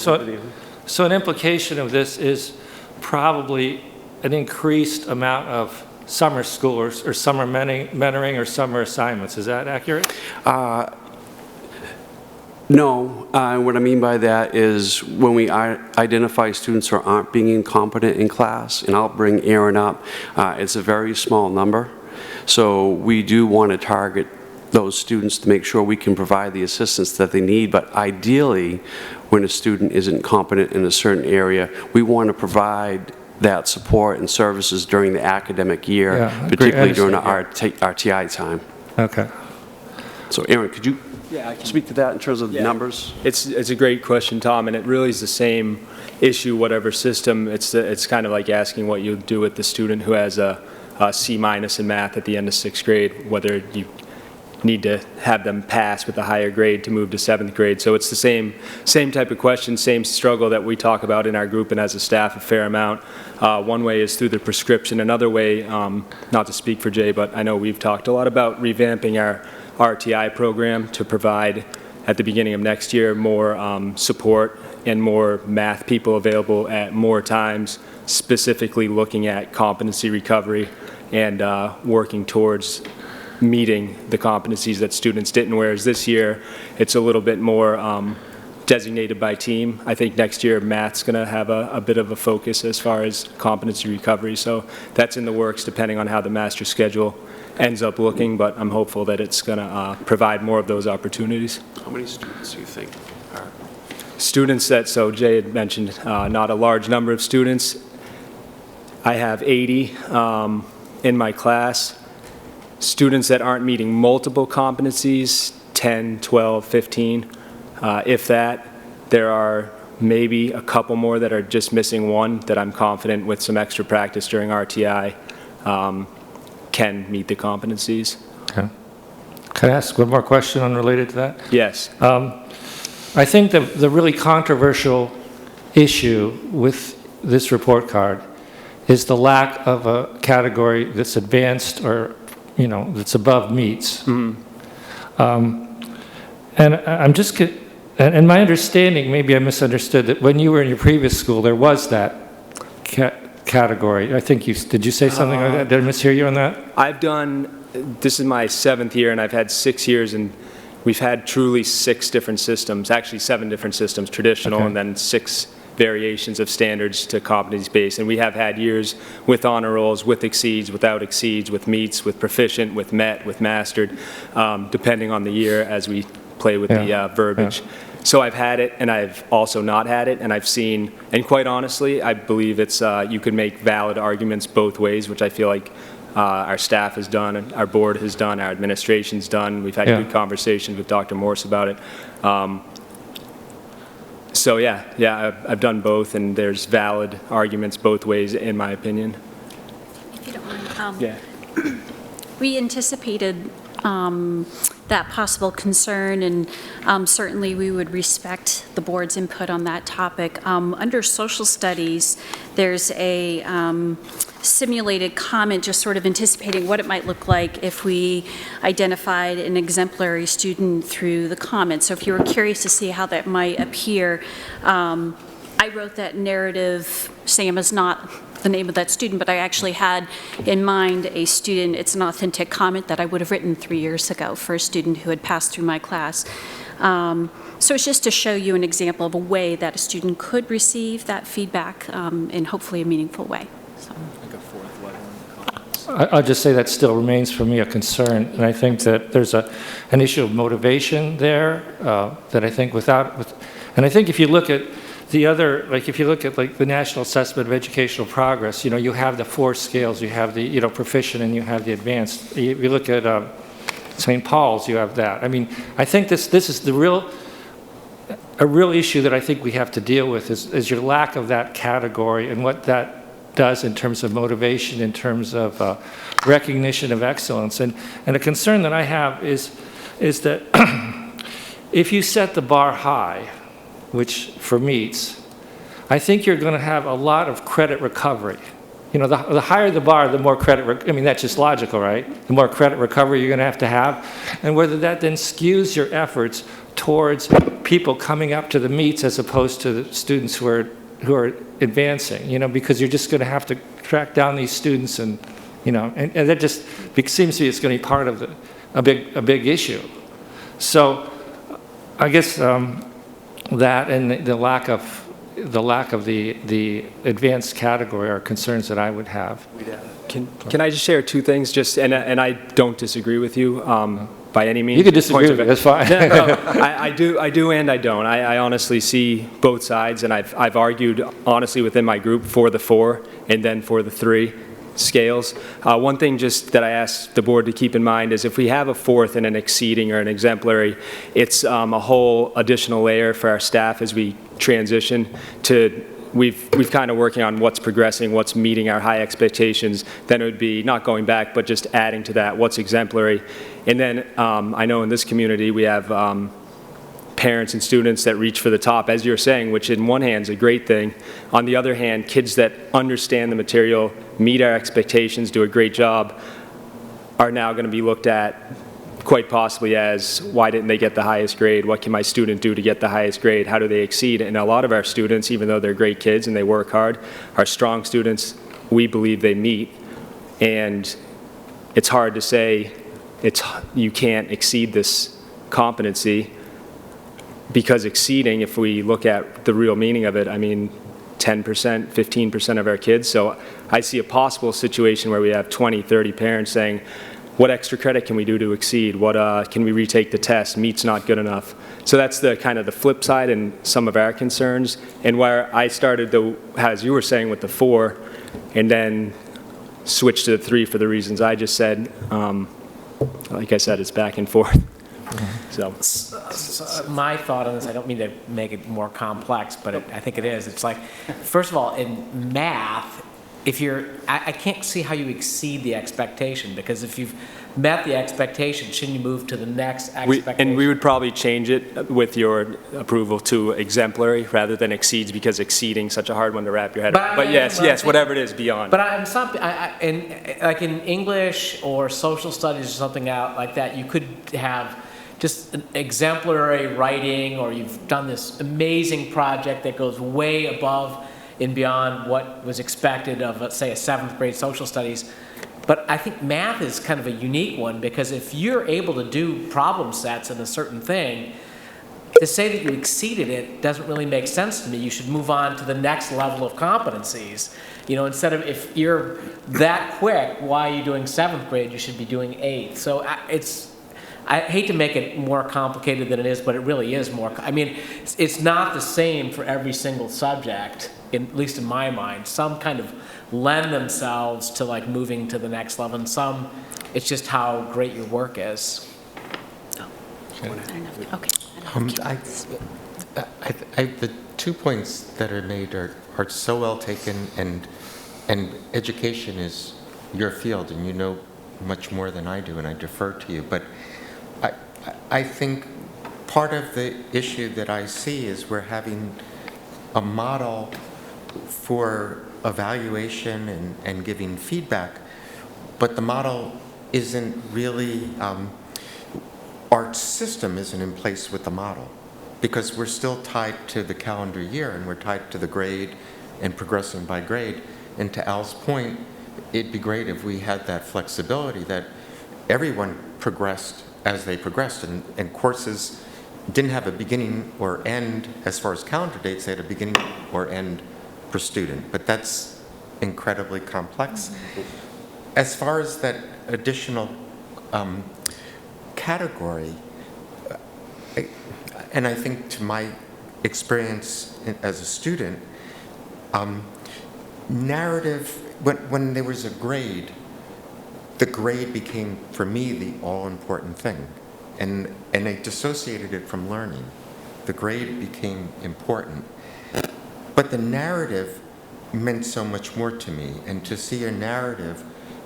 So an implication of this is probably an increased amount of summer schoolers or summer mentoring or summer assignments. Is that accurate? No. What I mean by that is when we identify students who aren't being incompetent in class, and I'll bring Aaron up, it's a very small number. So we do want to target those students to make sure we can provide the assistance that they need. But ideally, when a student isn't competent in a certain area, we want to provide that support and services during the academic year, particularly during our RTI time. Okay. So Aaron, could you speak to that in terms of numbers? It's a great question, Tom, and it really is the same issue, whatever system. It's kind of like asking what you do with the student who has a C- in math at the end of 6th grade, whether you need to have them pass with a higher grade to move to 7th grade. So it's the same type of question, same struggle that we talk about in our group and as a staff a fair amount. One way is through the prescription. Another way, not to speak for Jay, but I know we've talked a lot about revamping our RTI program to provide, at the beginning of next year, more support and more math people available at more times, specifically looking at competency recovery and working towards meeting the competencies that students didn't, whereas this year it's a little bit more designated by team. I think next year math's going to have a bit of a focus as far as competency recovery, so that's in the works depending on how the master schedule ends up looking, but I'm hopeful that it's going to provide more of those opportunities. How many students do you think are? Students that, so Jay had mentioned not a large number of students. I have 80 in my class. Students that aren't meeting multiple competencies, 10, 12, 15. If that, there are maybe a couple more that are just missing one that I'm confident with some extra practice during RTI can meet the competencies. Okay. Can I ask one more question unrelated to that? Yes. I think the really controversial issue with this report card is the lack of a category that's advanced or that's above meets. Mm-hmm. And I'm just, and my understanding, maybe I misunderstood, that when you were in your previous school, there was that category. I think did you say something like that? Did I mishear you on that? This is my 7th year, and I've had 6 years, and we've had truly 6 different systems, actually 7 different systems, traditional, and then 6 variations of standards to competency-based. And we have had years with honor rolls, with exceeds, without exceeds, with meets, with proficient, with met, with mastered, depending on the year as we play with the verbiage. So I've had it, and I've also not had it, and I've seen, and quite honestly, I believe it's, you could make valid arguments both ways, which I feel like our staff has done, our board has done, our administration's done. We've had good conversations with Dr. Morse about it. So I've done both, and there's valid arguments both ways, in my opinion. If you don't mind. We anticipated that possible concern, and certainly we would respect the board's input on that topic. Under social studies, there's a simulated comment just sort of anticipating what it might look like if we identified an exemplary student through the comments. So if you were curious to see how that might appear, I wrote that narrative. Sam is not the name of that student, but I actually had in mind a student. It's an authentic comment that I would have written 3 years ago for a student who had passed through my class. So it's just to show you an example of a way that a student could receive that feedback in hopefully a meaningful way. So. I'll just say that still remains for me a concern, and I think that there's an issue of motivation there that I think and I think if you look at the other, like if you look at like the National Assessment of Educational Progress, you have the 4 scales, you have the proficient and you have the advanced. You look at St. Paul's, you have that. I mean, I think this is the real. a real issue that I think we have to deal with is your lack of that category and what that does in terms of motivation, in terms of recognition of excellence. And a concern that I have is that if you set the bar high, which for meets, I think you're going to have a lot of credit recovery. You know, the higher the bar, the more credit, I mean, that's just logical, right? The more credit recovery you're going to have. And whether that then skews your efforts towards people coming up to the meets as opposed to the students who are advancing, you know, because you're just going to have to track down these students and, you know, and that just seems to me it's going to be part of a big issue. So I guess that and the lack of the advanced category are concerns that I would have. Can I just share two things? Just and I don't disagree with you by any means. You can disagree with me. That's fine. No, I do, and I don't. I honestly see both sides, and I've argued honestly within my group for the 4 and then for the 3 scales. One thing just that I ask the board to keep in mind is if we have a 4th and an exceeding or an exemplary, it's a whole additional layer for our staff as we transition to. We've kind of working on what's progressing, what's meeting our high expectations. Then it would be not going back, but just adding to that what's exemplary. And then I know in this community we have parents and students that reach for the top, as you're saying, which in one hand is a great thing. On the other hand, kids that understand the material, meet our expectations, do a great job, are now going to be looked at quite possibly as, why didn't they get the highest grade? What can my student do to get the highest grade? How do they exceed? And a lot of our students, even though they're great kids and they work hard, are strong students. We believe they meet. And it's hard to say you can't exceed this competency, because exceeding, if we look at the real meaning of it, I mean, 10%, 15% of our kids. So I see a possible situation where we have 20, 30 parents saying, what extra credit can we do to exceed? What can we retake the test? Meet's not good enough. So that's the kind of the flip side and some of our concerns. And where I started, as you were saying, with the 4, and then switched to the 3 for the reasons I just said. Like I said, it's back and forth. So my thought on this, I don't mean to make it more complex, but I think it is. It's like, first of all, in math, I can't see how you exceed the expectation, because if you've met the expectation, shouldn't you move to the next expectation? And we would probably change it with your approval to exemplary rather than exceeds, because exceeding such a hard one to wrap your head around. But yes, whatever it is, beyond. But like in English or social studies or something out like that, you could have just an exemplary writing, or you've done this amazing project that goes way above and beyond what was expected of, let's say, a 7th grade social studies. But I think math is kind of a unique one, because if you're able to do problem sets in a certain thing, to say that you exceeded it doesn't really make sense to me. You should move on to the next level of competencies. You know, instead of, if you're that quick, why are you doing 7th grade? You should be doing 8th. So I hate to make it more complicated than it is, but it really is more. I mean, it's not the same for every single subject, at least in my mind. Some kind of lend themselves to like moving to the next level, and some, it's just how great your work is. The 2 points that are made are so well taken, and education is your field, and you know much more than I do, and I defer to you. But I think part of the issue that I see is we're having a model for evaluation and giving feedback, but the model isn't really, our system isn't in place with the model, because we're still tied to the calendar year, and we're tied to the grade and progressing by grade. And to Al's point, it'd be great if we had that flexibility, that everyone progressed as they progressed, and courses didn't have a beginning or end as far as calendar dates. They had a beginning or end per student, but that's incredibly complex. As far as that additional category, and I think to my experience as a student, narrative, when there was a grade, the grade became, for me, the all-important thing. And I dissociated it from learning. the grade became important. But the narrative meant so much more to me, and to see a narrative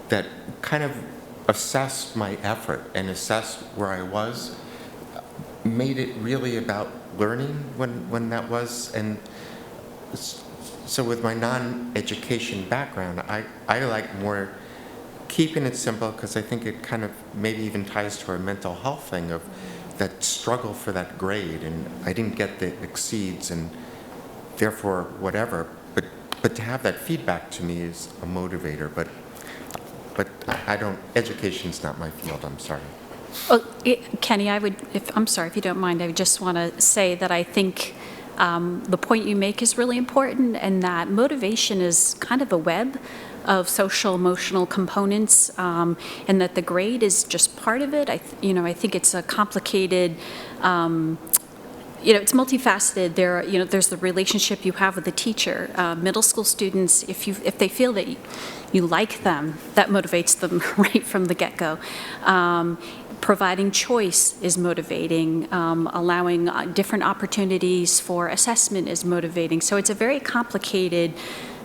that kind of assessed my effort and assessed where I was made it really about learning when that was. And so with my non-education background, I like more keeping it simple, because I think it kind of maybe even ties to our mental health thing of that struggle for that grade, and I didn't get the exceeds and therefore whatever, but to have that feedback to me is a motivator, but I don't, education's not my field, I'm sorry. Well, Kenny, I'm sorry, if you don't mind, I just want to say that I think the point you make is really important, and that motivation is kind of a web of social emotional components, and that the grade is just part of it. I think it's a complicated, it's multifaceted. There's the relationship you have with the teacher. Middle school students, if they feel that you like them, that motivates them right from the get-go. Providing choice is motivating. Allowing different opportunities for assessment is motivating. So it's a very complicated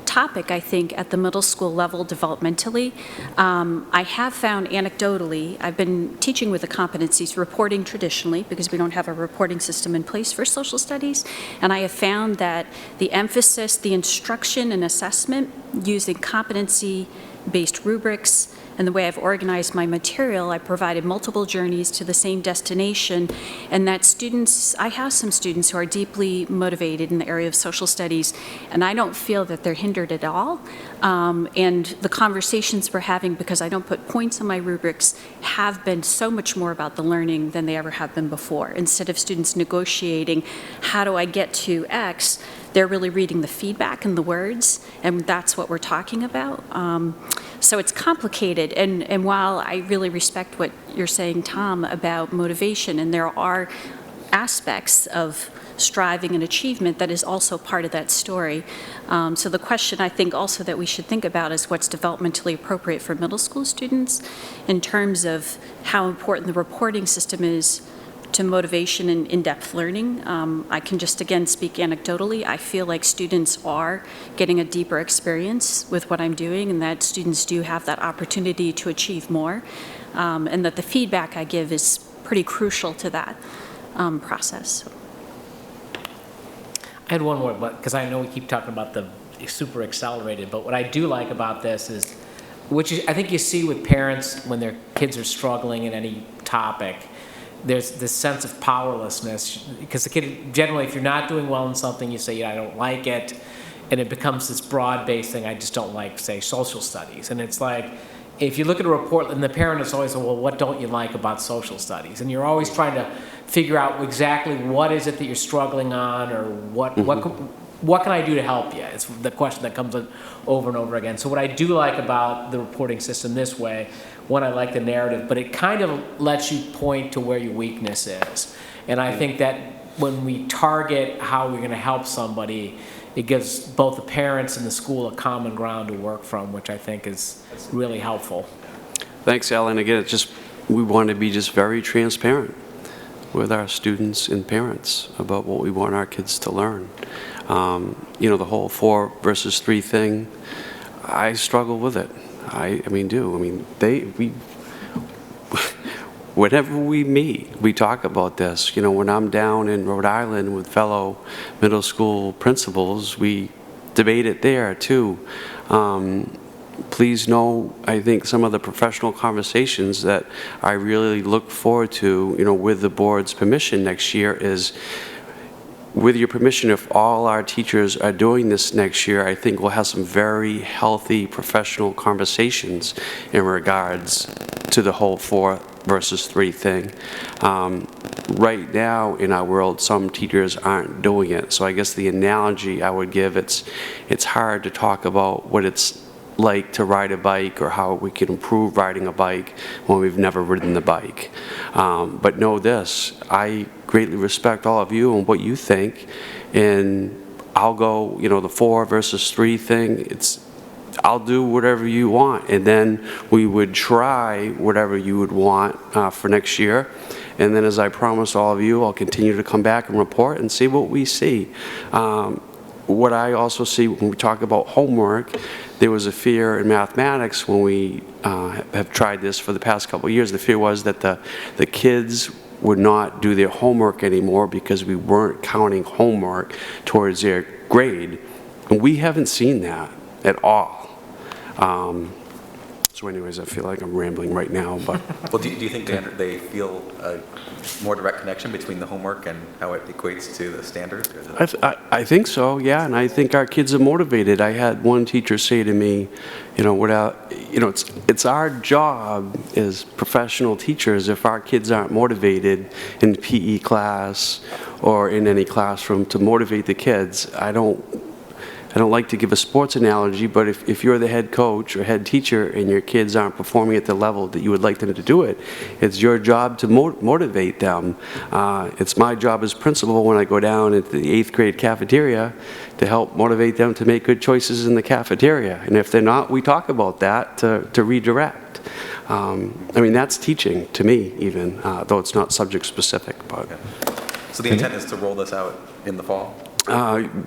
topic, I think, at the middle school level developmentally. I have found anecdotally, I've been teaching with the competencies, reporting traditionally, because we don't have a reporting system in place for social studies, and I have found that the emphasis, the instruction and assessment using competency-based rubrics, and the way I've organized my material, I provided multiple journeys to the same destination, and that students, I have some students who are deeply motivated in the area of social studies, and I don't feel that they're hindered at all. And the conversations we're having, because I don't put points on my rubrics, have been so much more about the learning than they ever have been before. Instead of students negotiating, how do I get to X, they're really reading the feedback and the words, and that's what we're talking about. So it's complicated, and while I really respect what you're saying, Tom, about motivation, and there are aspects of striving and achievement that is also part of that story. So the question I think also that we should think about is what's developmentally appropriate for middle school students in terms of how important the reporting system is to motivation and in-depth learning. I can just, again, speak anecdotally. I feel like students are getting a deeper experience with what I'm doing, and that students do have that opportunity to achieve more, and that the feedback I give is pretty crucial to that process. I had one more, because I know we keep talking about the super accelerated, but what I do like about this is, which I think you see with parents when their kids are struggling in any topic, there's this sense of powerlessness, because the kid, generally, if you're not doing well in something, you say, yeah, I don't like it, and it becomes this broad-based thing, I just don't like, say, social studies. And it's like, if you look at a report, and the parent is always, well, what don't you like about social studies? And you're always trying to figure out exactly what is it that you're struggling on, or what can I do to help you? It's the question that comes up over and over again. So what I do like about the reporting system this way, one, I like the narrative, but it kind of lets you point to where your weakness is. And I think that when we target how we're going to help somebody, it gives both the parents and the school a common ground to work from, which I think is really helpful. Thanks, Alan. Again, we want to be just very transparent with our students and parents about what we want our kids to learn. The whole 4 versus 3 thing, I struggle with it. Whenever we meet, we talk about this. When I'm down in Rhode Island with fellow middle school principals, we debate it there too. Please know, I think some of the professional conversations that I really look forward to, with the board's permission next year is, with your permission, if all our teachers are doing this next year, I think we'll have some very healthy professional conversations in regards to the whole 4 versus 3 thing. Right now in our world, some teachers aren't doing it. So I guess the analogy I would give, it's hard to talk about what it's like to ride a bike or how we can improve riding a bike when we've never ridden the bike. But know this, I greatly respect all of you and what you think, and I'll go, the 4 versus 3 thing, I'll do whatever you want, and then we would try whatever you would want for next year, And then, as I promised all of you, I'll continue to come back and report and see what we see. What I also see when we talk about homework, there was a fear in mathematics when we have tried this for the past couple of years. The fear was that the kids would not do their homework anymore because we weren't counting homework towards their grade. And we haven't seen that at all. So anyways, I feel like I'm rambling right now, but... Well, do you think they feel a more direct connection between the homework and how it equates to the standards? I think so, yeah, and I think our kids are motivated. I had one teacher say to me, it's our job as professional teachers, if our kids aren't motivated in PE class or in any classroom, to motivate the kids. I don't like to give a sports analogy, but if you're the head coach or head teacher and your kids aren't performing at the level that you would like them to do it, it's your job to motivate them. It's my job as principal when I go down into the 8th grade cafeteria to help motivate them to make good choices in the cafeteria. And if they're not, we talk about that to redirect. That's teaching to me even, though it's not subject specific. But. Okay. So the intent is to roll this out in the fall?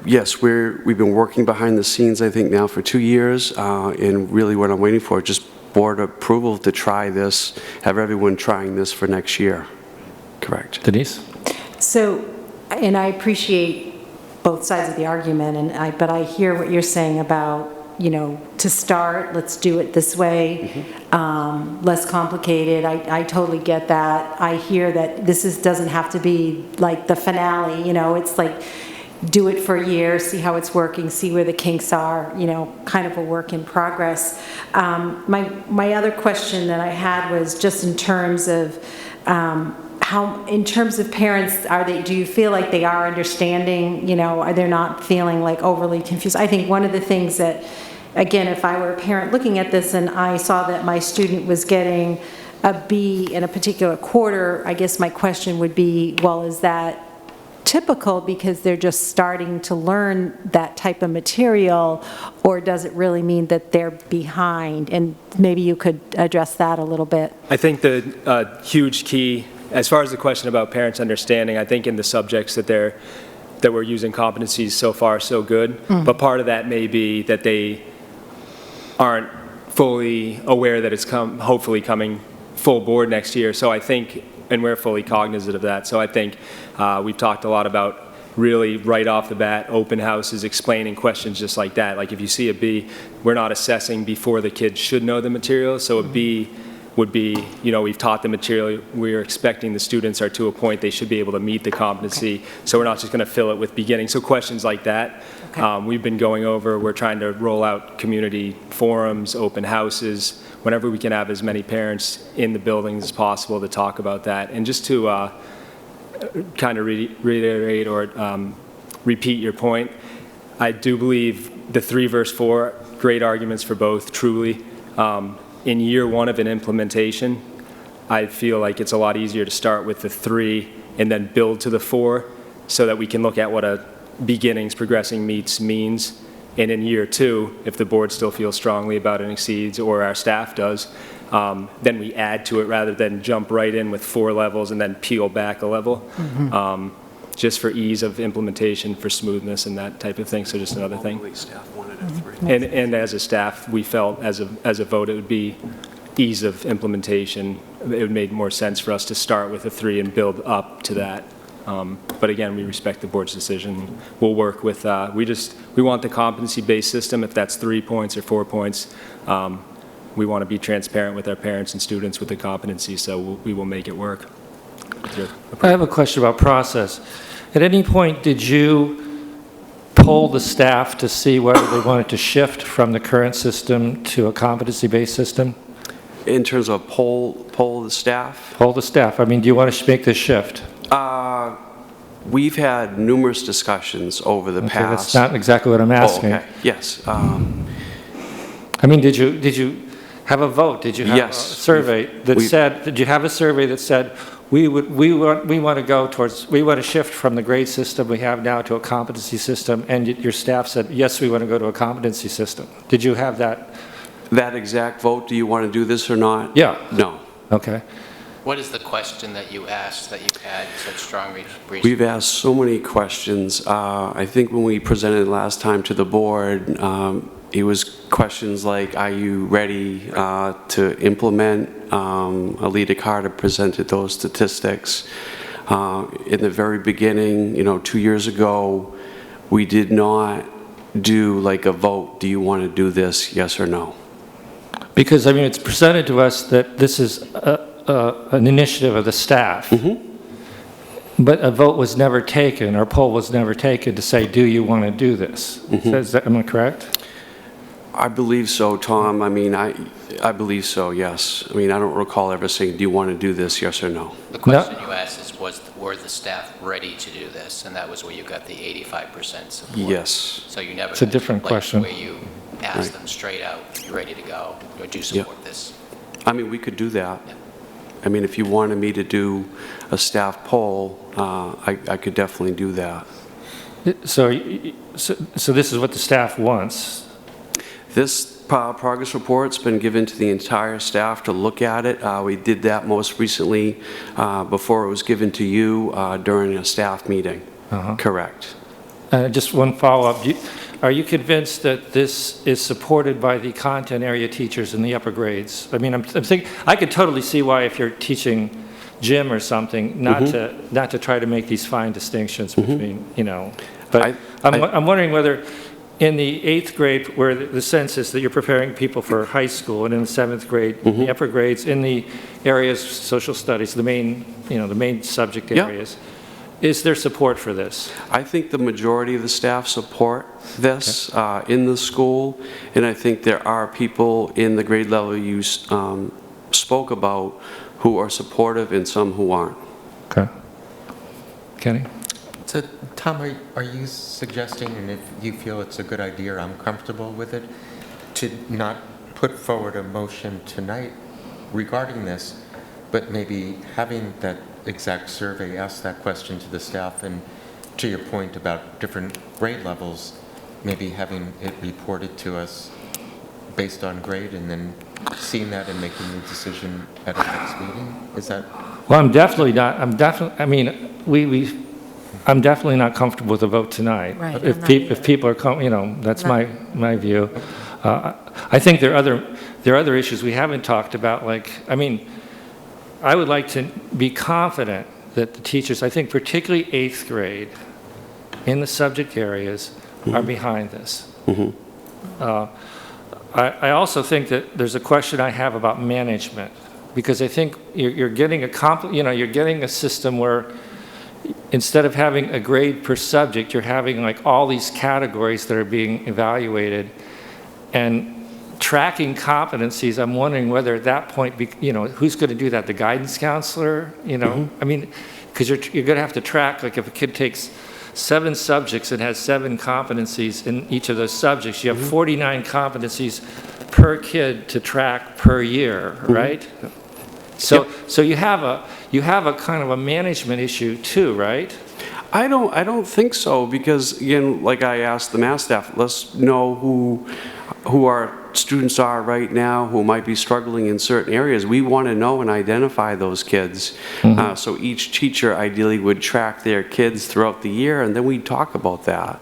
Yes, we've been working behind the scenes, I think, now for 2 years, and really what I'm waiting for is just board approval to try this, have everyone trying this for next year. Correct. Denise? So, and I appreciate both sides of the argument, but I hear what you're saying about, to start, let's do it this way, less complicated. I totally get that. I hear that doesn't have to be like the finale, it's like, do it for a year, see how it's working, see where the kinks are, kind of a work in progress. My other question that I had was just in terms of in terms of parents, do you feel like they are understanding, are they not feeling like overly confused? I think one of the things that, again, if I were a parent looking at this and I saw that my student was getting a B in a particular quarter, I guess my question would be, well, is that typical because they're just starting to learn that type of material, or does it really mean that they're behind? And maybe you could address that a little bit. I think the huge key, as far as the question about parents understanding, I think in the subjects that we're using competencies so far so good, but part of that may be that they aren't fully aware that it's hopefully coming full board next year. So I think, and we're fully cognizant of that. So I think we've talked a lot about really right off the bat, open houses, explaining questions just like that. Like if you see a B, we're not assessing before the kids should know the material. So a B would be, we've taught the material, we're expecting the students are to a point they should be able to meet the competency. Okay. So we're not just going to fill it with beginning. So questions like that, okay. We've been going over, we're trying to roll out community forums, open houses, whenever we can have as many parents in the buildings as possible to talk about that. And just to kind of reiterate or repeat your point, I do believe the 3 versus 4, great arguments for both, truly. In year 1 of an implementation, I feel like it's a lot easier to start with the 3 and then build to the 4 so that we can look at what a beginnings progressing meets means. And in year 2, if the board still feels strongly about it and exceeds, or our staff does, then we add to it rather than jump right in with 4 levels and then peel back a level. Just for ease of implementation, for smoothness and that type of thing. So just another thing. And as a staff, we felt as a vote it would be ease of implementation. It would make more sense for us to start with a 3 and build up to that. But again, we respect the board's decision. We'll work with, we want the competency-based system. If that's 3 points or 4 points, we want to be transparent with our parents and students with the competency, so we will make it work. I have a question about process. At any point, did you poll the staff to see whether they wanted to shift from the current system to a competency-based system? In terms of poll the staff? Poll the staff. I mean, do you want to make this shift? We've had numerous discussions over the past. That's not exactly what I'm asking. Oh, okay. Yes. I mean, did you have a vote? Did you have a survey that said? Did you have a survey that said we want to shift from the grade system we have now to a competency system? And your staff said yes, we want to go to a competency system. Did you have that? That exact vote? Do you want to do this or not? Yeah. No. Okay. What is the question that you asked that you've had such strong reason? We've asked so many questions. I think when we presented last time to the board, it was questions like, are you ready to implement? Alita Carter presented those statistics. In the very beginning, 2 years ago, we did not do like a vote, do you want to do this, yes or no? Because, I mean, it's presented to us that this is an initiative of the staff. But a vote was never taken, or poll was never taken to say, do you want to do this? Am I correct? I believe so, Tom. I mean, I believe so, yes. I mean, I don't recall ever saying, do you want to do this, yes or no? The question you asked is, were the staff ready to do this? And that was where you got the 85% support. Yes. So you never. It's a different question. Where you asked them straight out, you ready to go, or do you support this? I mean, we could do that. Yeah. I mean, if you wanted me to do a staff poll, I could definitely do that. So this is what the staff wants? This progress report's been given to the entire staff to look at it. We did that most recently before it was given to you during a staff meeting. Correct. Just one follow-up. Are you convinced that this is supported by the content area teachers in the upper grades? I mean, I'm thinking, I could totally see why if you're teaching gym or something, not to try to make these fine distinctions between, But I'm wondering whether in the 8th grade, where the sense is that you're preparing people for high school, and in the 7th grade, the upper grades, in the areas, social studies, the main subject areas, is there support for this? I think the majority of the staff support this in the school, and I think there are people in the grade level you spoke about who are supportive and some who aren't. Okay. Kenny? So, Tom, are you suggesting, and if you feel it's a good idea, I'm comfortable with it, to not put forward a motion tonight regarding this, but maybe having that exact survey, ask that question to the staff, and to your point about different grade levels, maybe having it reported to us based on grade, and then seeing that and making the decision at our next meeting? Is that? Well, I'm definitely not comfortable with a vote tonight. Right. If people are, that's my view. I think there are other issues we haven't talked about, I would like to be confident that the teachers, I think particularly 8th grade, in the subject areas, are behind this. I also think that there's a question I have about management, because I think you're getting a system where instead of having a grade per subject, you're having all these categories that are being evaluated, and tracking competencies. I'm wondering whether at that point, who's going to do that? The guidance counselor? I mean, because you're going to have to track, if a kid takes 7 subjects and has 7 competencies in each of those subjects, you have 49 competencies per kid to track per year, right? So you have a kind of a management issue too, right? I don't think so, because again, like I asked the math staff, let's know who our students are right now who might be struggling in certain areas. We want to know and identify those kids. So each teacher ideally would track their kids throughout the year, and then we'd talk about that.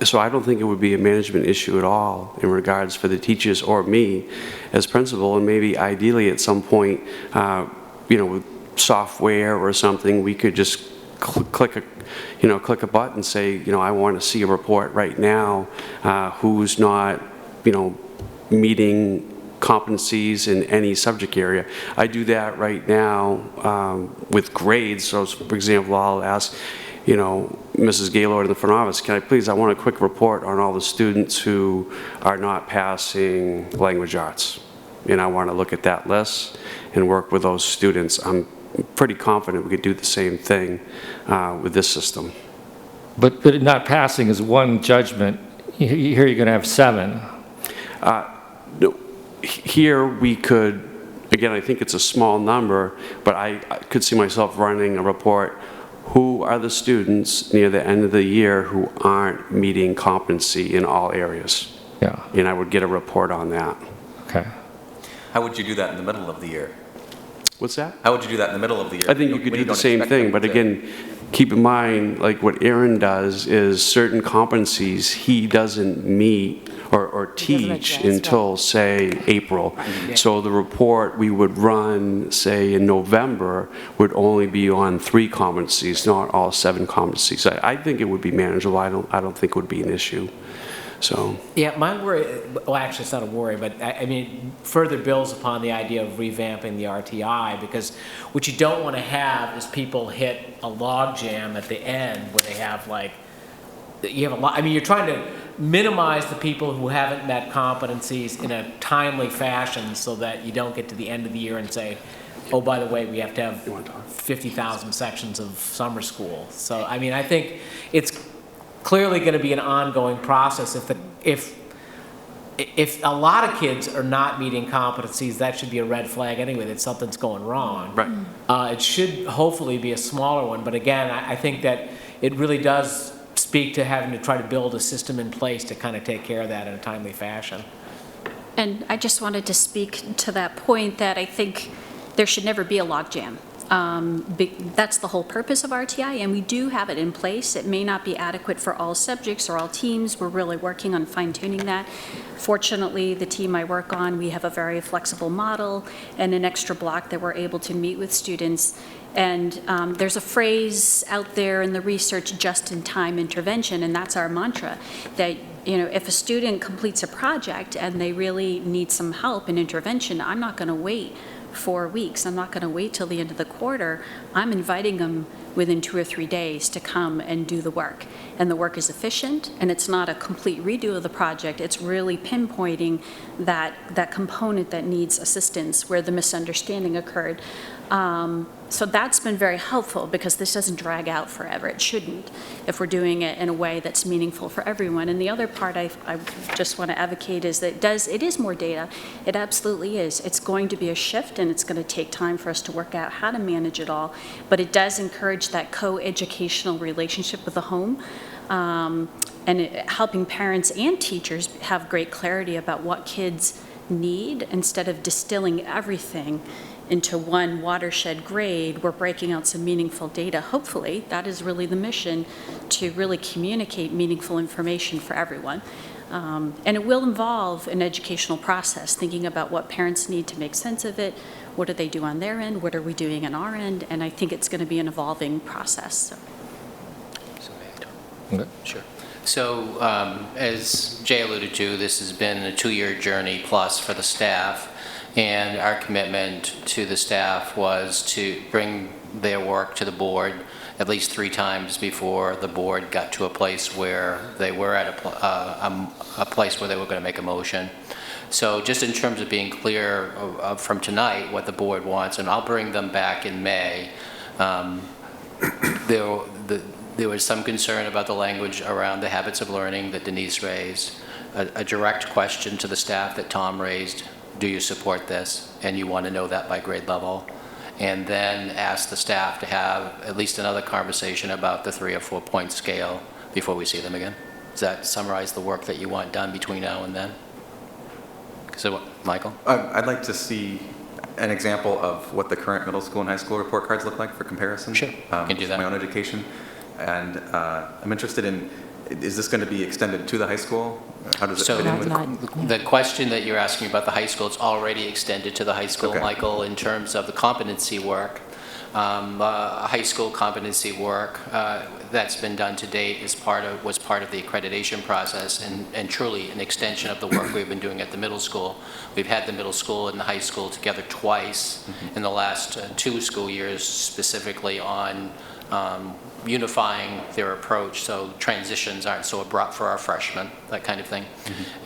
So I don't think it would be a management issue at all in regards for the teachers or me as principal, and maybe ideally at some point, with software or something, we could just click a button and say, I want to see a report right now, who's not, meeting competencies in any subject area. I do that right now with grades. So, for example, I'll ask, Mrs. Gaylord in the front office, I want a quick report on all the students who are not passing language arts. And I want to look at that list and work with those students. I'm pretty confident we could do the same thing with this system. But not passing is one judgment. Here you're going to have 7. No, here we could, again, I think it's a small number, but I could see myself running a report. Who are the students near the end of the year who aren't meeting competency in all areas? Yeah. And I would get a report on that. Okay. How would you do that in the middle of the year? What's that? How would you do that in the middle of the year? I think you could when do the don't same expect thing, them but to- again, keep in mind, like what Aaron does is certain competencies he doesn't meet or teach address, until, say, April. So the report we would run, say, in November would only be on 3 competencies, not all 7 competencies. I think it would be manageable. I don't think it would be an issue. So, Yeah, my worry, well, actually, it's not a worry, but I mean, further builds upon the idea of revamping the RTI, because what you don't want to have is people hit a log jam at the end where they have like, you have a lot, I mean, you're trying to minimize the people who haven't met competencies in a timely fashion so that you don't get to the end of the year and say, oh, by the way, we have to have 50,000 sections of summer school. So, I mean, I think it's clearly going to be an ongoing process. If a lot of kids are not meeting competencies, that should be a red flag anyway, that something's going wrong. right. It should hopefully be a smaller one, but again, I think that it really does speak to having to try to build a system in place to kind of take care of that in a timely fashion. And I just wanted to speak to that point that I think there should never be a logjam. That's the whole purpose of RTI, and we do have it in place. It may not be adequate for all subjects or all teams. We're really working on fine-tuning that. Fortunately, the team I work on, we have a very flexible model and an extra block that we're able to meet with students. And there's a phrase out there in the research, just-in-time intervention, and that's our mantra, that if a student completes a project and they really need some help and intervention, I'm not going to wait 4 weeks. I'm not going to wait till the end of the quarter. I'm inviting them within 2 or 3 days to come and do the work. And the work is efficient, and it's not a complete redo of the project. It's really pinpointing that component that needs assistance where the misunderstanding occurred. So that's been very helpful because this doesn't drag out forever. It shouldn't if we're doing it in a way that's meaningful for everyone. And the other part I just want to advocate is that it is more data. It absolutely is. It's going to be a shift, and it's going to take time for us to work out how to manage it all. But it does encourage that co-educational relationship with the home. Helping parents and teachers have great clarity about what kids need instead of distilling everything into one watershed grade. We're breaking out some meaningful data. Hopefully, that is really the mission, to really communicate meaningful information for everyone. And it will involve an educational process, thinking about what parents need to make sense of it, what do they do on their end, what are we doing on our end, and I think it's going to be an evolving process. Okay. Sure. So as Jay alluded to, this has been a 2-year journey plus for the staff, and our commitment to the staff was to bring their work to the board at least 3 times before the board got to a place where they were at a place where they were going to make a motion. So just in terms of being clear from tonight what the board wants, and I'll bring them back in May, there was some concern about the language around the habits of learning that Denise raised, a direct question to the staff that Tom raised, do you support this? And you want to know that by grade level. And then ask the staff to have at least another conversation about the 3 or 4 point scale before we see them again. Does that summarize the work that you want done between now and then? So, Michael? I'd like to see an example of what the current middle school and high school report cards look like for comparison. Sure, can do that. My own education. And I'm interested in, is this going to be extended to the high school? How does it fit in with? The question that you're asking about the high school, it's already extended to the high school, Okay. Michael, in terms of the competency work. High school competency work that's been done to date was part of the accreditation process, and truly an extension of the work we've been doing at the middle school. We've had the middle school and the high school together twice in the last 2 school years, specifically on unifying their approach so transitions aren't so abrupt for our freshmen, that kind of thing.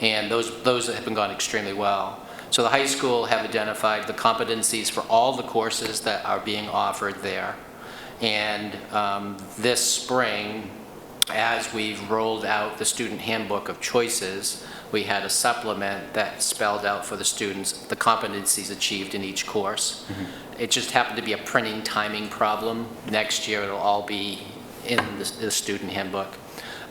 And those have been gone extremely well. So the high school have identified the competencies for all the courses that are being offered there. And this spring, as we've rolled out the student handbook of choices, we had a supplement that spelled out for the students the competencies achieved in each course. It just happened to be a printing timing problem. Next year, it'll all be in the student handbook.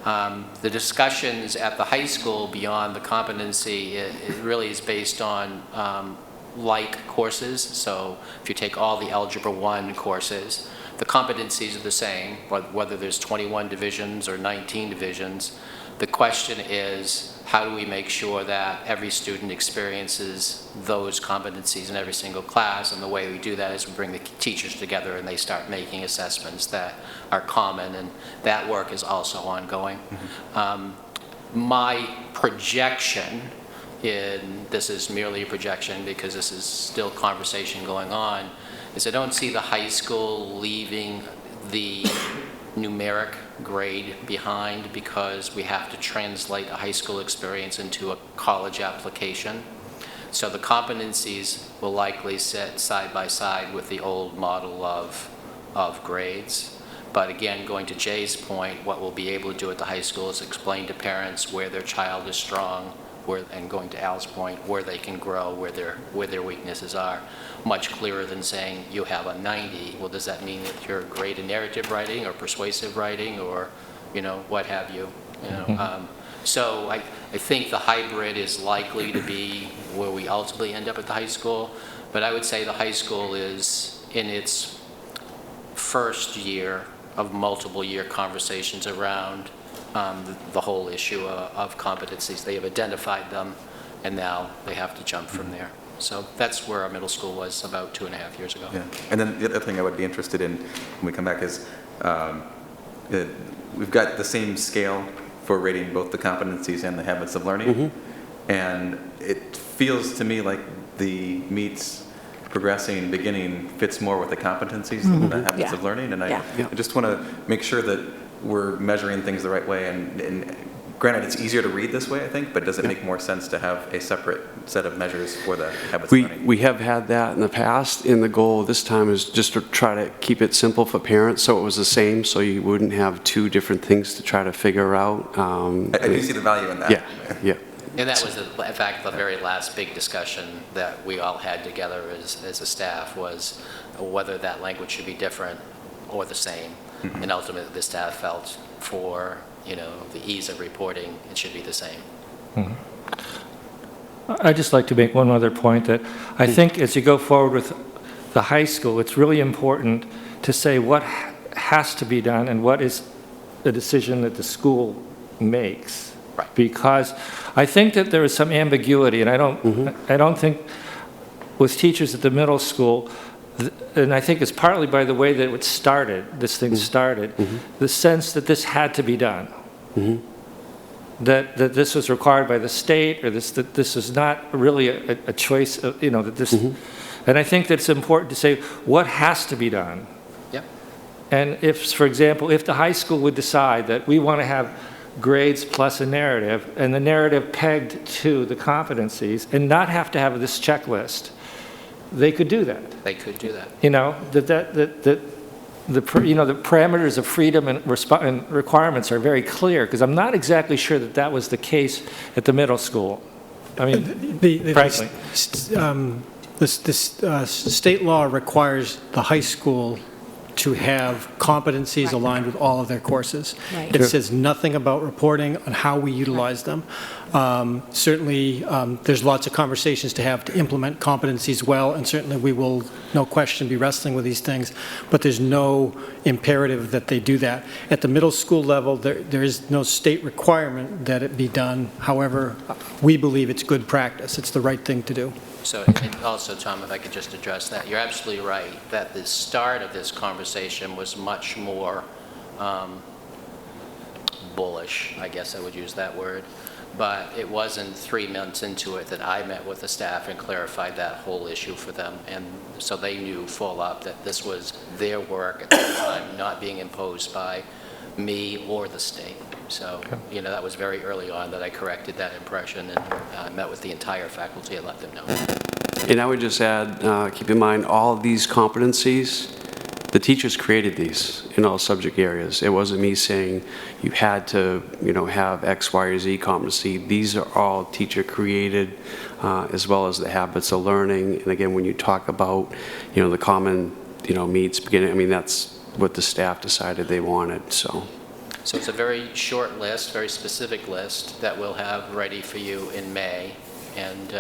The discussions at the high school beyond the competency, it really is based on like courses. So if you take all the Algebra 1 courses, the competencies are the same, whether there's 21 divisions or 19 divisions. The question is, how do we make sure that every student experiences those competencies in every single class? And the way we do that is we bring the teachers together and they start making assessments that are common, and that work is also ongoing. My projection, this is merely a projection because this is still conversation going on, is I don't see the high school leaving the numeric grade behind because we have to translate a high school experience into a college application. So the competencies will likely sit side by side with the old model of grades. But again, going to Jay's point, what we'll be able to do at the high school is explain to parents where their child is strong, and going to Al's point, where they can grow, where their weaknesses are, much clearer than saying you have a 90. Well, does that mean that you're great in narrative writing or persuasive writing or, what have you? So I think the hybrid is likely to be where we ultimately end up at the high school. But I would say the high school is in its first year of multiple year conversations around the whole issue of competencies. They have identified them, and now they have to jump from there. So that's where our middle school was about 2.5 years ago. Yeah. And then the other thing I would be interested in when we come back is we've got the same scale for rating both the competencies and the habits of learning. And it feels to me like the meets progressing beginning fits more with the competencies than the habits of learning. And I just want to make sure that we're measuring things the right way. And granted, it's easier to read this way, I think, but does it make more sense to have a separate set of measures for the habits of learning? We have had that in the past, and the goal this time is just to try to keep it simple for parents so it was the same, so you wouldn't have two different things to try to figure out. I do see the value in that. Yeah. And that was, in fact, the very last big discussion that we all had together as a staff was whether that language should be different or the same. And ultimately, the staff felt for, the ease of reporting, it should be the same. I'd just like to make one other point that I think as you go forward with the high school, it's really important to say what has to be done and what is the decision that the school makes. Right. Because I think that there is some ambiguity, and I don't think with teachers at the middle school, and I think it's partly by the way that it started, this thing started, the sense that this had to be done. That this was required by the state, or that this is not really a choice of, that this, and I think that it's important to say what has to be done. Yep. And if, for example, if the high school would decide that we want to have grades plus a narrative, and the narrative pegged to the competencies, and not have to have this checklist, they could do that. They could do that. The parameters of freedom and requirements are very clear, because I'm not exactly sure that that was the case at the middle school. I mean, frankly. The state law requires the high school to have competencies aligned with all of their courses. Right. It says nothing about reporting on how we utilize them. Certainly, there's lots of conversations to have to implement competencies well, and certainly we will, no question, be wrestling with these things, but there's no imperative that they do that. At the middle school level, there is no state requirement that it be done. However, we believe it's good practice. It's the right thing to do. So, and also, Tom, if I could just address that, you're absolutely right that the start of this conversation was much more bullish, I guess I would use that word, but it wasn't 3 months into it that I met with the staff and clarified that whole issue for them, and so they knew full up that this was their work at that time, not being imposed by me or the state. So, that was very early on that I corrected that impression and met with the entire faculty and let them know. And I would just add, keep in mind, all of these competencies, the teachers created these in all subject areas. It wasn't me saying you had to, have X, Y, or Z competency. These are all teacher created, as well as the habits of learning. And again, when you talk about, the common, meets beginning, that's what the staff decided they wanted, so. So it's a very short list, very specific list that we'll have ready for you in May. And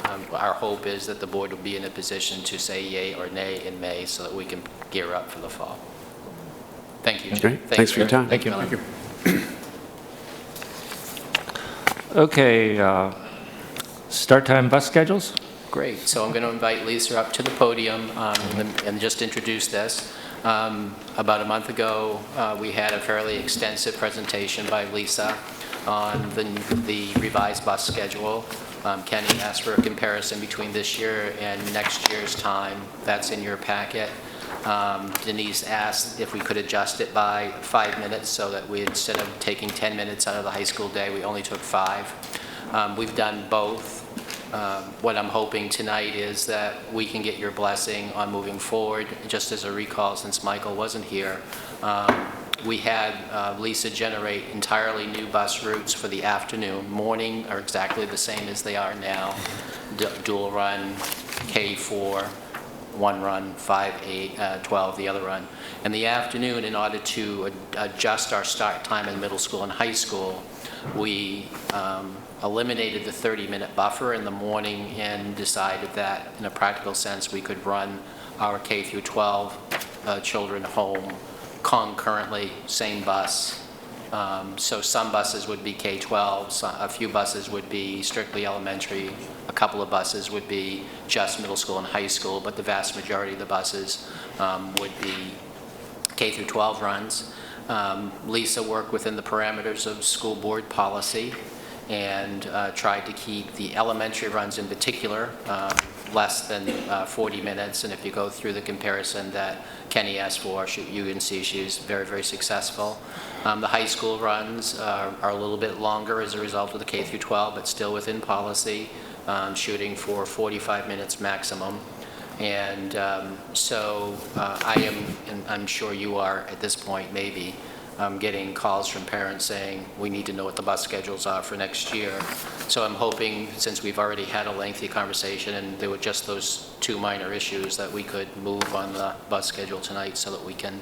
our hope is that the board will be in a position to say yay or nay in May so that we can gear up for the fall. Thank you, Jim. Great. Thanks for your time. Thank you. Okay, start time bus schedules? Great. So I'm going to invite Lisa up to the podium and just introduce this. About a month ago, we had a fairly extensive presentation by Lisa on the revised bus schedule. Kenny asked for a comparison between this year and next year's time. That's in your packet. Denise asked if we could adjust it by 5 minutes so that we, instead of taking 10 minutes out of the high school day, we only took 5. We've done both. What I'm hoping tonight is that we can get your blessing on moving forward. Just as a recall, since Michael wasn't here, we had Lisa generate entirely new bus routes for the afternoon. Morning are exactly the same as they are now. Dual run, K4, one run, 5, 8, 12, the other run. In the afternoon, in order to adjust our start time in middle school and high school, we eliminated the 30-minute buffer in the morning and decided that, in a practical sense, we could run our K through 12 children home concurrently, same bus. So some buses would be K-12, a few buses would be strictly elementary, a couple of buses would be just middle school and high school, but the vast majority of the buses would be K through 12 runs. Lisa worked within the parameters of school board policy and tried to keep the elementary runs in particular less than 40 minutes. And if you go through the comparison that Kenny asked for, you can see she's very, very successful. The high school runs are a little bit longer as a result of the K through 12, but still within policy, shooting for 45 minutes maximum. And so I am, and I'm sure you are at this point maybe, getting calls from parents saying, we need to know what the bus schedules are for next year. So I'm hoping, since we've already had a lengthy conversation and there were just those 2 minor issues, that we could move on the bus schedule tonight so that we can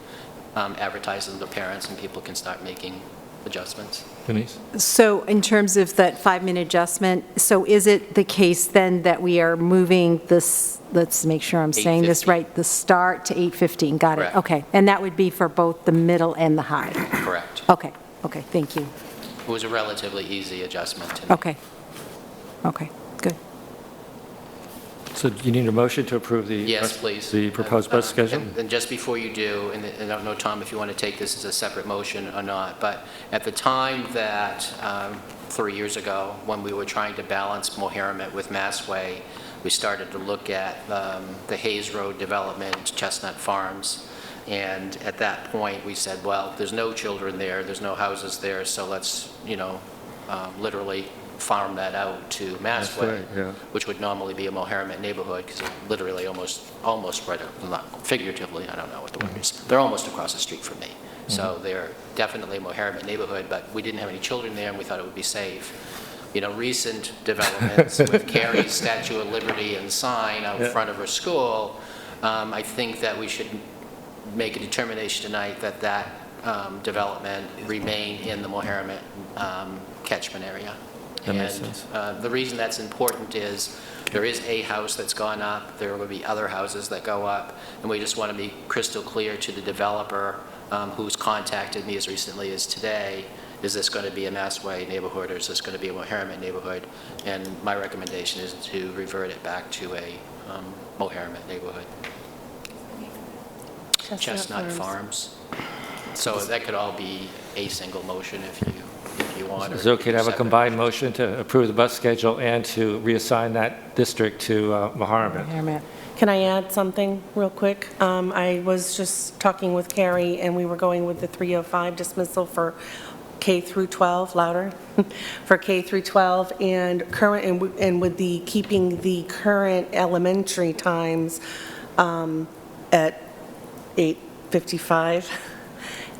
advertise them to parents and people can start making adjustments. Denise? So in terms of that 5-minute adjustment, so is it the case then that we are moving this, let's make sure I'm saying this right, the start to 8:15, got it? Correct. Okay, and that would be for both the middle and the high? Correct. Okay, okay, thank you. It was a relatively easy adjustment to make. Okay, okay, good. So you need a motion to approve the... Yes, please. The proposed bus schedule? And just before you do, and I don't know, Tom, if you want to take this as a separate motion or not, but at the time that, 3 years ago, when we were trying to balance Moherament with Massway, we started to look at the Hayes Road development, Chestnut Farms, and at that point, we said, well, there's no children there, there's no houses there, so let's, literally farm that out to Massway, yeah. which would normally be a Moherament neighborhood, because it's literally almost right, not figuratively, I don't know what the word is. They're almost across the street from me. So they're definitely a Moherament neighborhood, but we didn't have any children there, and we thought it would be safe. Recent developments with Carrie's Statue of Liberty and sign out front of her school, I think that we should make a determination tonight that development remain in the Moherament catchment area. That makes sense. The reason that's important is there is a house that's gone up, there will be other houses that go up, and we just want to be crystal clear to the developer who's contacted me as recently as today, is this going to be a Massway neighborhood or is this going to be a Moherament neighborhood? And my recommendation is to revert it back to a Moherament neighborhood. Chestnut Farms. So that could all be a single motion if you want. Is it okay to have a combined motion to approve the bus schedule and to reassign that district to Moherament? Can I add something real quick? I was just talking with Carrie, and we were going with the 3:05 dismissal for K through 12, louder, for K through 12, and with the keeping the current elementary times at 8:55.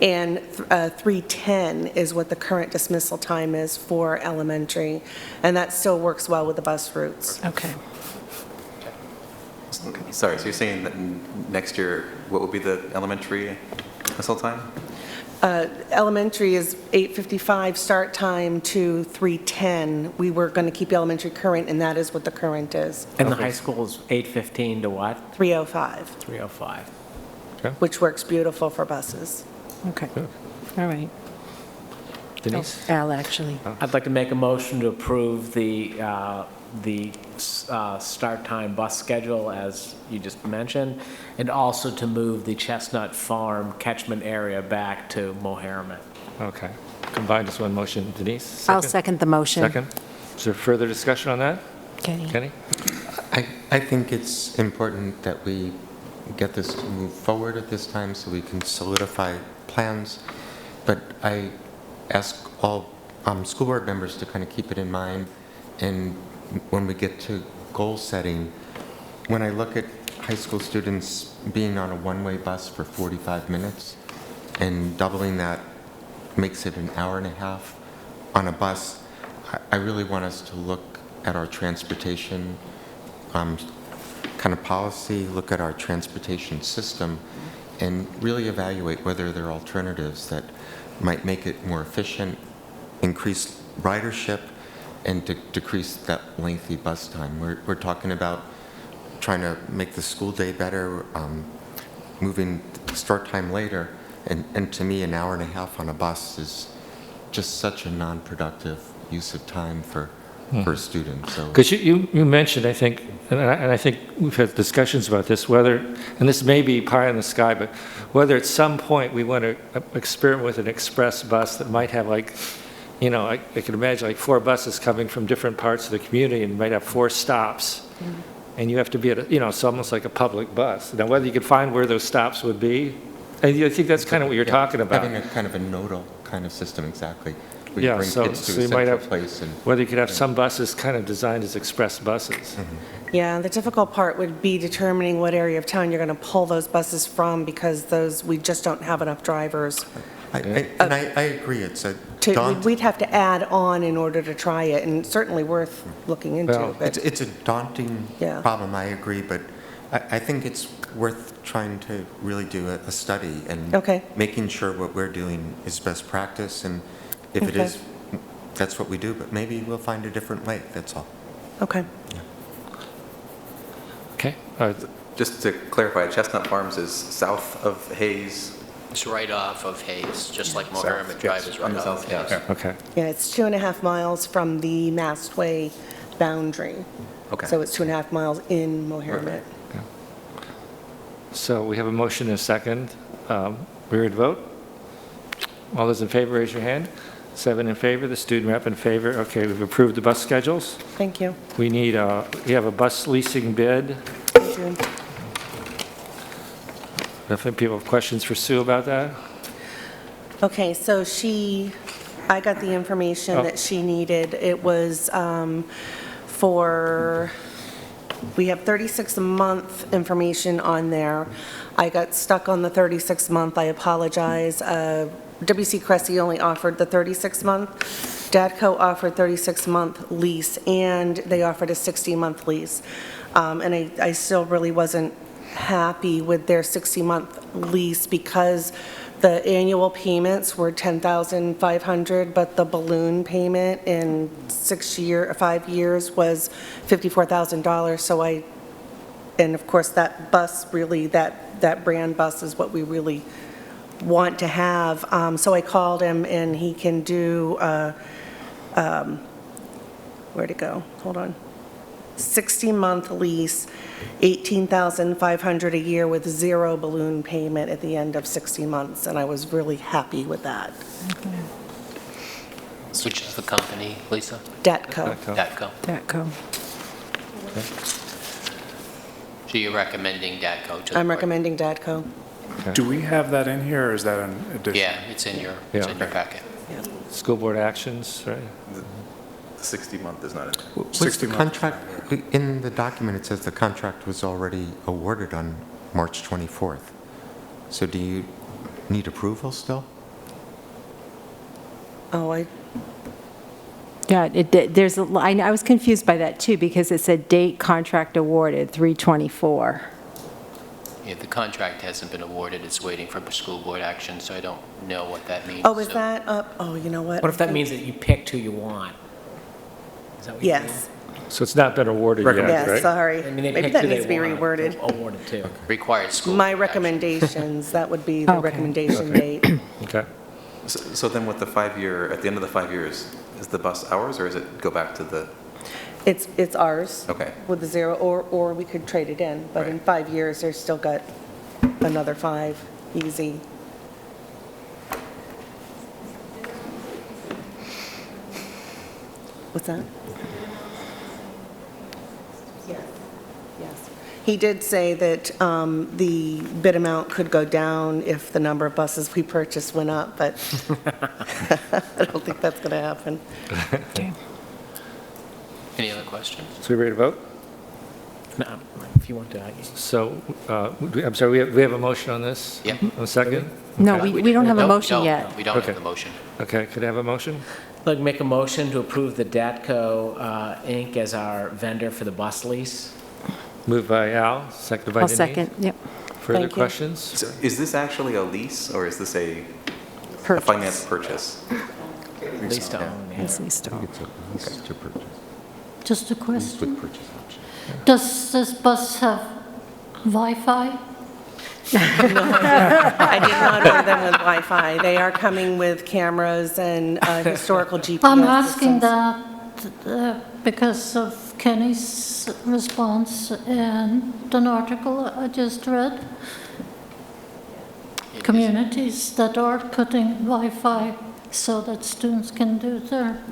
And 3:10 is what the current dismissal time is for elementary, and that still works well with the bus routes. Okay. Sorry, so you're saying that next year, what will be the elementary dismissal time? Elementary is 8:55 start time to 3:10. We were going to keep elementary current, and that is what the current is, And the high school is 8:15 to what? 3:05, 3:05. which works beautiful for buses. Okay, all right. Denise? Oh, Al, actually. I'd like to make a motion to approve the start time bus schedule, as you just mentioned, and also to move the Chestnut Farm catchment area back to Moharriman. Okay. Combined as one motion. Denise? I'll second the motion. Second. Is there further discussion on that? Kenny? Kenny? I think it's important that we get this to move forward at this time so we can solidify plans. But I ask all school board members to kind of keep it in mind. And when we get to goal setting, when I look at high school students being on a one-way bus for 45 minutes and doubling that makes it an hour and a half on a bus, I really want us to look at our transportation kind of policy, look at our transportation system, and really evaluate whether there are alternatives that might make it more efficient, increase ridership, and to decrease that lengthy bus time. We're talking about trying to make the school day better, moving start time later, and to me, an hour and a half on a bus is just such a non-productive use of time for a student. So, Because you mentioned, I think, and I think we've had discussions about this, whether, and this may be pie in the sky, but whether at some point we want to experiment with an express bus that might have like, you know, I could imagine like 4 buses coming from different parts of the community and might have 4 stops. And you have to be at a, you know, it's almost like a public bus. Now, whether you could find where those stops would be, and I think that's kind of what you're talking about. having a kind of a nodal kind of system, exactly. We Yeah, bring so kids to a you might central have, place and whether you could have some buses kind of designed as express buses. Yeah, the difficult part would be determining what area of town you're going to pull those buses from, because those, we just don't have enough drivers. And I agree, it's a daunting, We'd have to add on in order to try it, and certainly worth looking into. Well, but- it's a daunting Yeah. problem, I agree, but I think it's worth trying to really do a study and Okay. making sure what we're doing is best practice, and if it Okay. is, that's what we do, but maybe we'll find a different way, that's all. Okay. Okay. Just to clarify, Chestnut Farms is south of Hayes. It's right off of Hayes, just like South, Moharriman Drive yes, is on right the off south, of yeah. Hayes. Okay. Yeah, it's 2.5 miles from the Mastway boundary. Okay. So it's 2.5 miles in Moharriman. So we have a motion and a second. We ready to vote? All those in favor, raise your hand. 7 in favor, the student rep in favor. Okay, we've approved the bus schedules. Thank you. We need, we have a bus leasing bid. Thank you. If people have questions for Sue about that? Okay, so I got the information Oh. that she needed. It was we have 36-month information on there. I got stuck on the 36-month, I apologize. W.C. Cressy only offered the 36-month. DADCO offered 36-month lease, and they offered a 60-month lease. And I still really wasn't happy with their 60-month lease because the annual payments were $10,500, but the balloon payment in 5 years was $54,000. So and of course that bus really, that brand bus is what we really want to have. So I called him and he can do, where'd it go? Hold on. 60-month lease, $18,500 a year with 0 balloon payment at the end of 60 months, and I was really happy with that. Which is the company, Lisa? DATCO. DATCO. Datco. So you're recommending DATCO to the I'm board? recommending DATCO. Do we have that in here, or is that an addition? Yeah, it's in your packet. School board actions, right? The 60-month is not in there. Was 60 the months. contract, in the document, it says the contract was already awarded on March 24th. So do you need approval still? Oh, Yeah, I was confused by that too, because it said date contract awarded 3/24. the contract hasn't been awarded, it's waiting for school board action, so I don't know what that means. Oh, is So- that up? Oh, you know what? What if that means that you picked who you want? Is that what you mean? Yes, So it's not been awarded yet, yes, right? sorry. I mean, they Maybe picked that who needs they to be want reworded. awarded to. Required school. My board action. recommendations, that would be the Okay. recommendation date. Okay. So then with the 5-year, at the end of the 5 years, is the bus ours or is it go back to the, It's ours. Okay. With the 0, or we could trade it in, but in Right. 5 years, there's still got another 5, easy. What's that? Yes, yes. He did say that the bid amount could go down if the number of buses we purchased went up, but I don't think that's going to happen. Any other questions? So we ready to vote? No, if you want to. So, I'm sorry, we have a motion on this? Yeah. A second? No, Okay. we don't have a No, motion no, yet. no, we don't Okay. have the motion. Okay, could I have a motion? I'd like to make a motion to approve the DATCO Inc. as our vendor for the bus lease. Moved by Al, seconded by I'll Denise. second, yep. Further Thank you. questions? so is this actually a lease or is this a Purchase. finance purchase? Lease to own, yeah. It's leased to own. Just a question. Does this bus have Wi-Fi? I did not order them with Wi-Fi. They are coming with cameras and historical GPS I'm asking systems. that because of Kenny's response in an article I just read. Communities that are putting Wi-Fi so that students can do their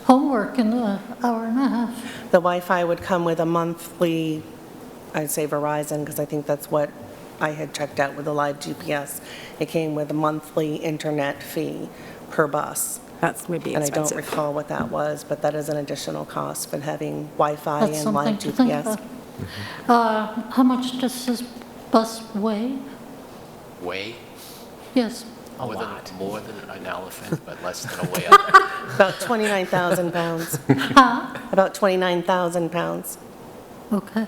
homework in an hour and a half. The Wi-Fi would come with a monthly, I'd say Verizon, because I think that's what I had checked out with the live GPS. It came with a monthly internet fee per bus. That's maybe And I don't expensive. recall what that was, but that is an additional cost for having Wi-Fi That's and live something to think GPS. about. How much does this bus weigh? Way? Yes. More than an elephant, but less than a whale. About 29,000 pounds. Huh? About 29,000 pounds. Okay.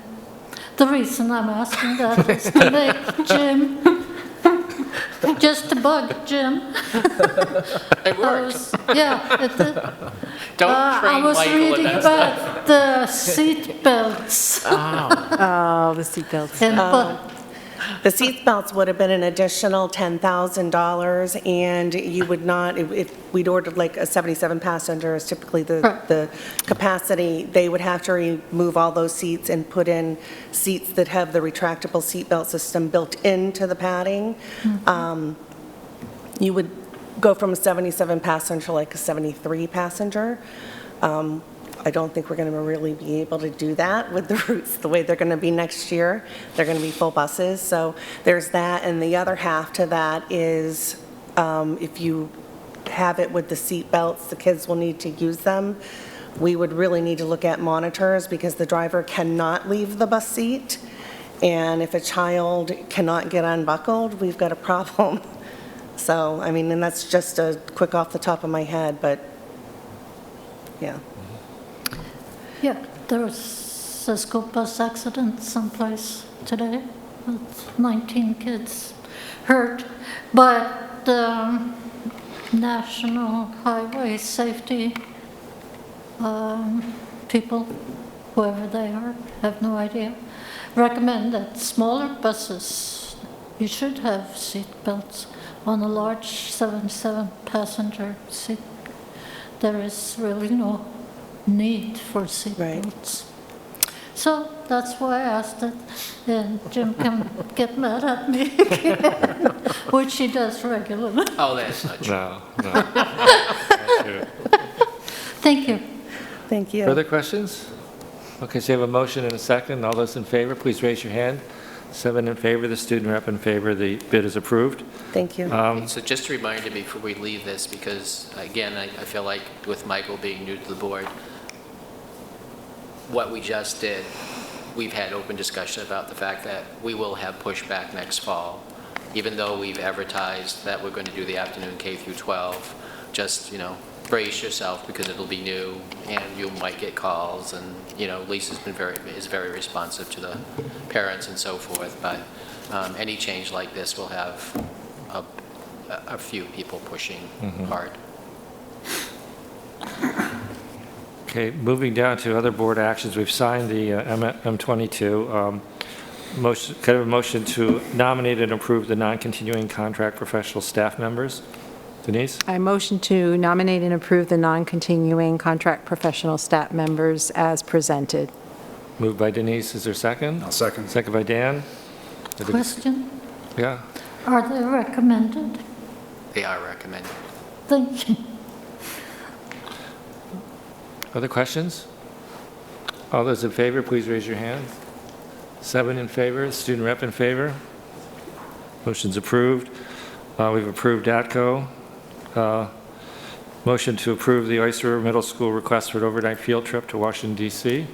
The reason I'm asking that is to make Jim, just to bug Jim. It worked. Yeah, it did. Don't I train was Michael reading in that about the seat belts. Oh, the seatbelts. And The seat belts would have been an additional $10,000, and you would not, if we'd ordered like a 77 passenger is typically the capacity, they would have to remove all those seats and put in seats that have the retractable seat belt system built into the padding. You would go from a 77 passenger to like a 73 passenger. I don't think we're going to really be able to do that with the routes the way they're going to be next year. They're going to be full buses, so there's that. And the other half to that is if you have it with the seat belts, the kids will need to use them. We would really need to look at monitors because the driver cannot leave the bus seat. And if a child cannot get unbuckled, we've got a problem. So, I mean, and that's just a quick off the top of my head, but yeah. yeah, there was a school bus accident someplace today with 19 kids hurt. But the National Highway Safety people, whoever they are, have no idea, recommend that smaller buses, you should have seat belts. On a large 77 passenger seat, there is really no need for seat belts. So that's why I asked it, and Jim can get mad at me again, which he does regularly. Oh, that's not true. No. Not true. Thank you. Thank you. Further questions? Okay, so you have a motion and a second. All those in favor, please raise your hand. 7 in favor, the student rep in favor, the bid is approved. Thank you. So just a reminder before we leave this, because again, I feel like with Michael being new to the board, what we just did, we've had open discussion about the fact that we will have pushback next fall, even though we've advertised that we're going to do the afternoon K through 12, just, brace yourself because it'll be new and you might get calls, and, you know, Lisa's been is very responsive to the parents and so forth, but any change like this will have a few people pushing hard. Okay, moving down to other board actions, we've signed the M22. Motion, kind of a motion to nominate and approve the non-continuing contract professional staff members. Denise? I motion to nominate and approve the non-continuing contract professional staff members as presented. Moved by Denise, is there a second? I'll second. Second by Dan. Question, Yeah. are they recommended? They are recommended. Thank you. Other questions? All those in favor, please raise your hand. 7 in favor, student rep in favor. Motion's approved. We've approved ATCO. Motion to approve the Oyster River Middle School request for an overnight field trip to Washington, D.C.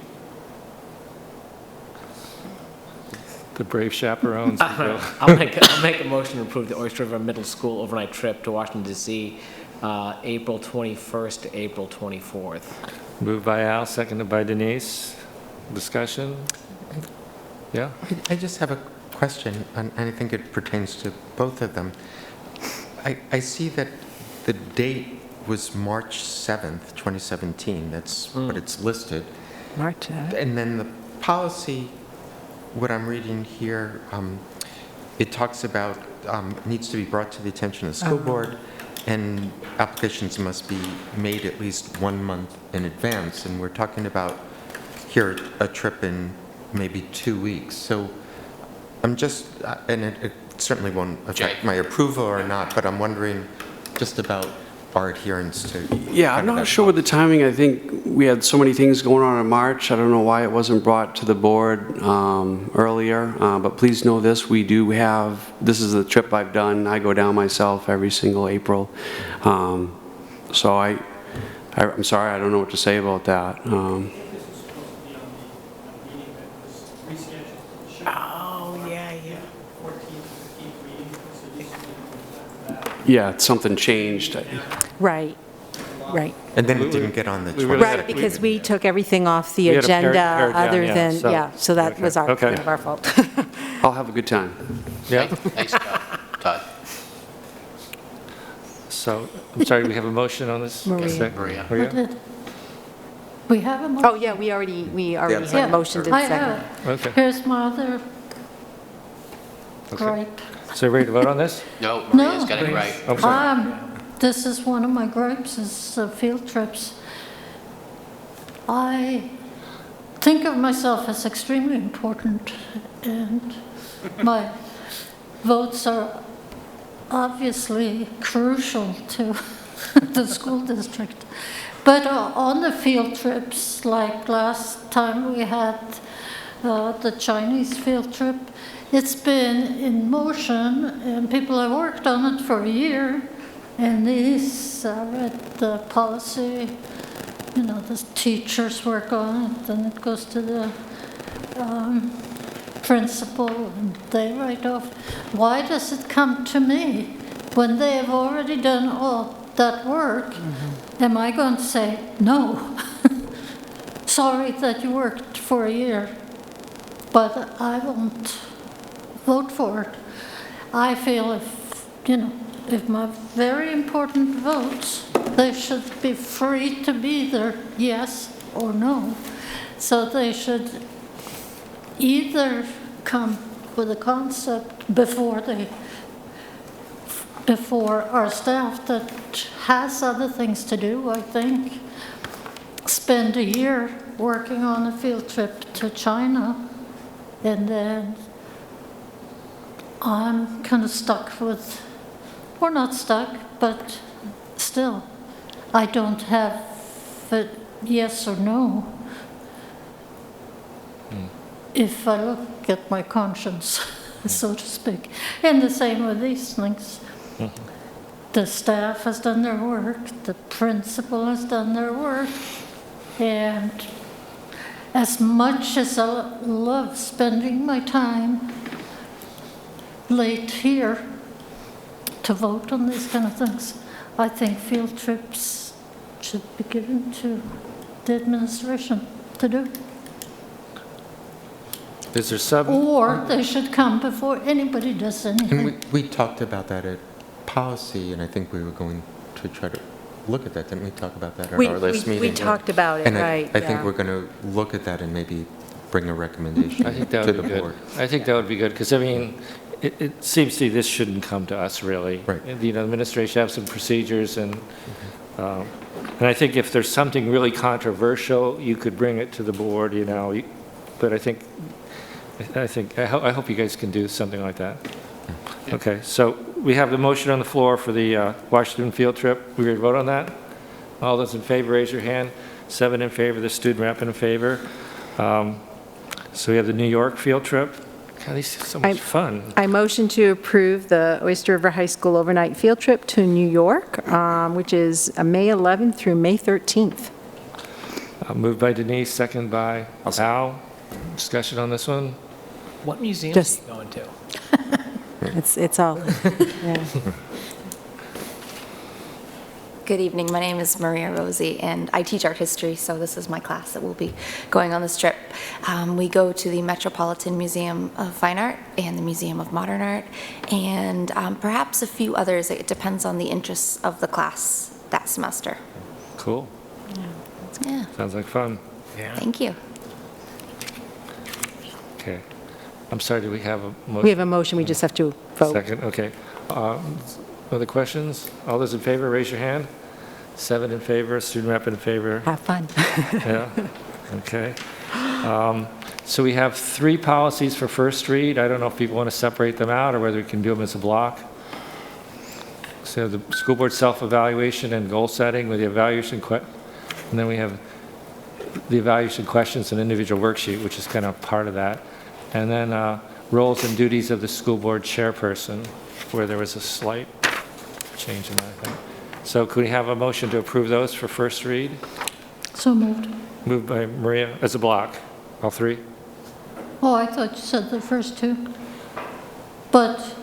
The brave chaperones. I'll make a motion to approve the Oyster River Middle School overnight trip to Washington, D.C., April 21st to April 24th. Moved by Al, seconded by Denise. Discussion? Yeah? I just have a question, and I think it pertains to both of them. I see that the date was March 7th, 2017. That's what it's listed. March 7th. And then the policy, what I'm reading here, it talks about needs to be brought to the attention of the school board, and applications must be made at least 1 month in advance. And we're talking about here a trip in maybe 2 weeks. So I'm just, and it certainly won't affect my approval or not, but I'm wondering just about our adherence to. Yeah, I'm not sure with the timing. I think we had so many things going on in March. I don't know why it wasn't brought to the board earlier, but please know this, we do have, this is the trip I've done. I go down myself every single April. So I'm sorry, I don't know what to say about that. Oh, yeah. Yeah, something changed. Right. And then it didn't get on the 22nd. Right, because we took everything off the We had to pare agenda it down, other yeah, than, so- yeah, so that okay. was our, Okay. kind of our fault. I'll have a good time. Yeah. Thanks, Todd. So, I'm sorry, we have a motion on this? Maria. Maria. What did- We have a motion? Oh, yeah, we already had motioned and I seconded. have. Okay. Here's my other Okay. gripe. So ready to vote on this? No, Maria's got it No. right. I'm sorry. This is one of my gripes, is field trips. I think of myself as extremely important, and my votes are obviously crucial to the school district. But on the field trips, like last time we had the Chinese field trip, it's been in motion, and people have worked on it for a year, and these read the policy, you know, the teachers work on it, and it goes to the principal, and they write off. Why does it come to me when they have already done all that work? Am I going to say, no, sorry that you worked for a year, but I won't vote for it? I feel if my very important votes, they should be free to be either yes or no. So they should either come with a concept before our staff that has other things to do, I think, spend a year working on a field trip to China, and then I'm kind of stuck with, or not stuck, but still, I don't have a yes or no. If I look at my conscience, so to speak. And the same with these things. The staff has done their work, the principal has done their work, and as much as I love spending my time late here to vote on these kind of things, I think field trips should be given to the administration to do. Is there some? Or they should come before anybody does anything. And we talked about that at policy, and I think we were going to try to look at that. Didn't we talk about that at our last meeting? We talked about it, And right. I think yeah. we're going to look at that and maybe bring a recommendation I think that to would the be good. board. I think that would be good, because, I mean, it seems to me this shouldn't come to us, really. Right. You know, administration have some procedures, and I think if there's something really controversial, you could bring it to the board, you know, but I hope you guys can do something like that. Okay, so we have the motion on the floor for the Washington field trip. We ready to vote on that? All those in favor, raise your hand. 7 in favor, the student rep in favor. So we have the New York field trip. God, these are so much fun. I motion to approve the Oyster River High School overnight field trip to New York, which is May 11th through May 13th. Moved by Denise, second by Al. Discussion on this one? What museum Just- are you going to? It's all, yeah. Good evening. My name is Maria Rosie, and I teach art history, so this is my class that will be going on this trip. We go to the Metropolitan Museum of Fine Art and the Museum of Modern Art, and perhaps a few others. It depends on the interests of the class that semester. Cool. Yeah. Sounds like fun. Thank you. Okay. I'm sorry, do we have a motion? We have a motion, we just have to vote. Second, okay. Other questions? All those in favor, raise your hand. 7 in favor, student rep in favor. Have fun. Yeah, okay. So we have 3 policies for first read. I don't know if people want to separate them out or whether we can do them as a block. So the school board self-evaluation and goal setting with the evaluation, and then we have the evaluation questions and individual worksheet, which is kind of part of that. And then roles and duties of the school board chairperson, where there was a slight change in that, I think. So could we have a motion to approve those for first read? So moved. Moved by Maria as a block, all 3? Oh, I thought you said the first 2. But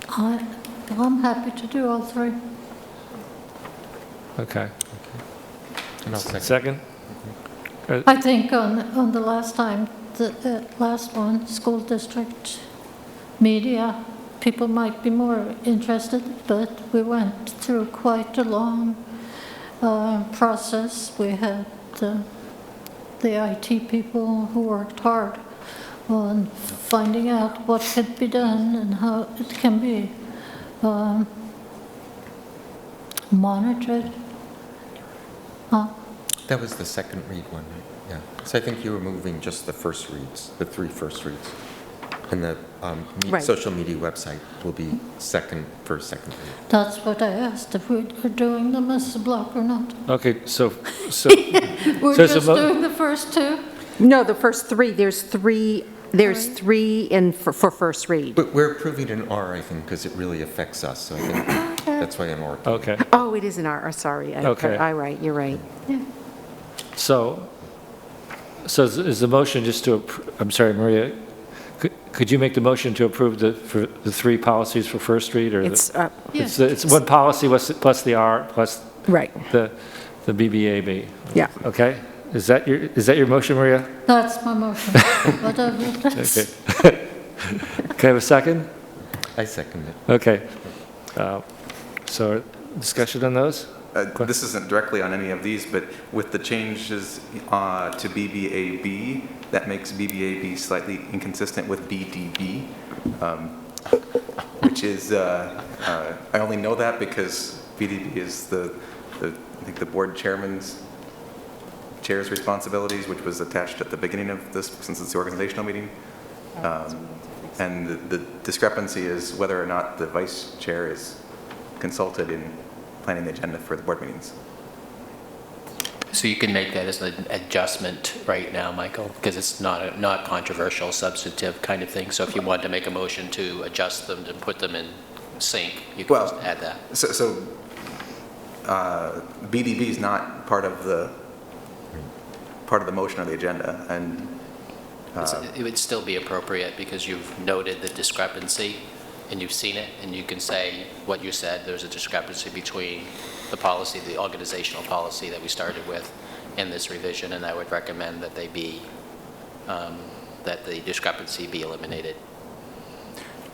I'm happy to do all 3. Okay. And I'll second. Second? I think on the last time, the last one, school district media, people might be more interested, but we went through quite a long process. We had the IT people who worked hard on finding out what could be done and how it can be monitored. That was the second read one, right? Yeah. So I think you were moving just the first reads, the 3 first reads. And the Right. social media website will be for second read. That's what I asked, if we're doing them as a block or not. Okay, so We're so it's a just mo- doing the first 2? No, the first 3, there's 3 for first read. But we're approving an R, I think, because it really affects us, so I think that's why an R. Okay, Oh, it is an R, sorry. Okay. You're right. so is the motion just to, I'm sorry, Maria, could you make the motion to approve for the 3 policies for first read? Or It's, it's one policy plus the R plus right, the BBAB? yeah. Okay, is that your motion, Maria? That's my motion, whatever it is. Okay. Can I have a second? I second it. Okay. So discussion on those? This isn't directly on any of these, but with the changes to BBAB, that makes BBAB slightly inconsistent with BDB, which is, I only know that because BDB is I think the board chair's responsibilities, which was attached at the beginning of this, since it's the organizational meeting. And the discrepancy is whether or not the vice chair is consulted in planning the agenda for the board meetings. So you can make that as an adjustment right now, Michael, because it's not controversial, substantive kind of thing. So if you want to make a motion to adjust them, to put them in sync, you can just add that. So BDB is not part of the motion of the agenda, and It would still be appropriate because you've noted the discrepancy, and you've seen it, and you can say what you said, there's a discrepancy between the policy, the organizational policy that we started with and this revision, and I would recommend that they be, that the discrepancy be eliminated.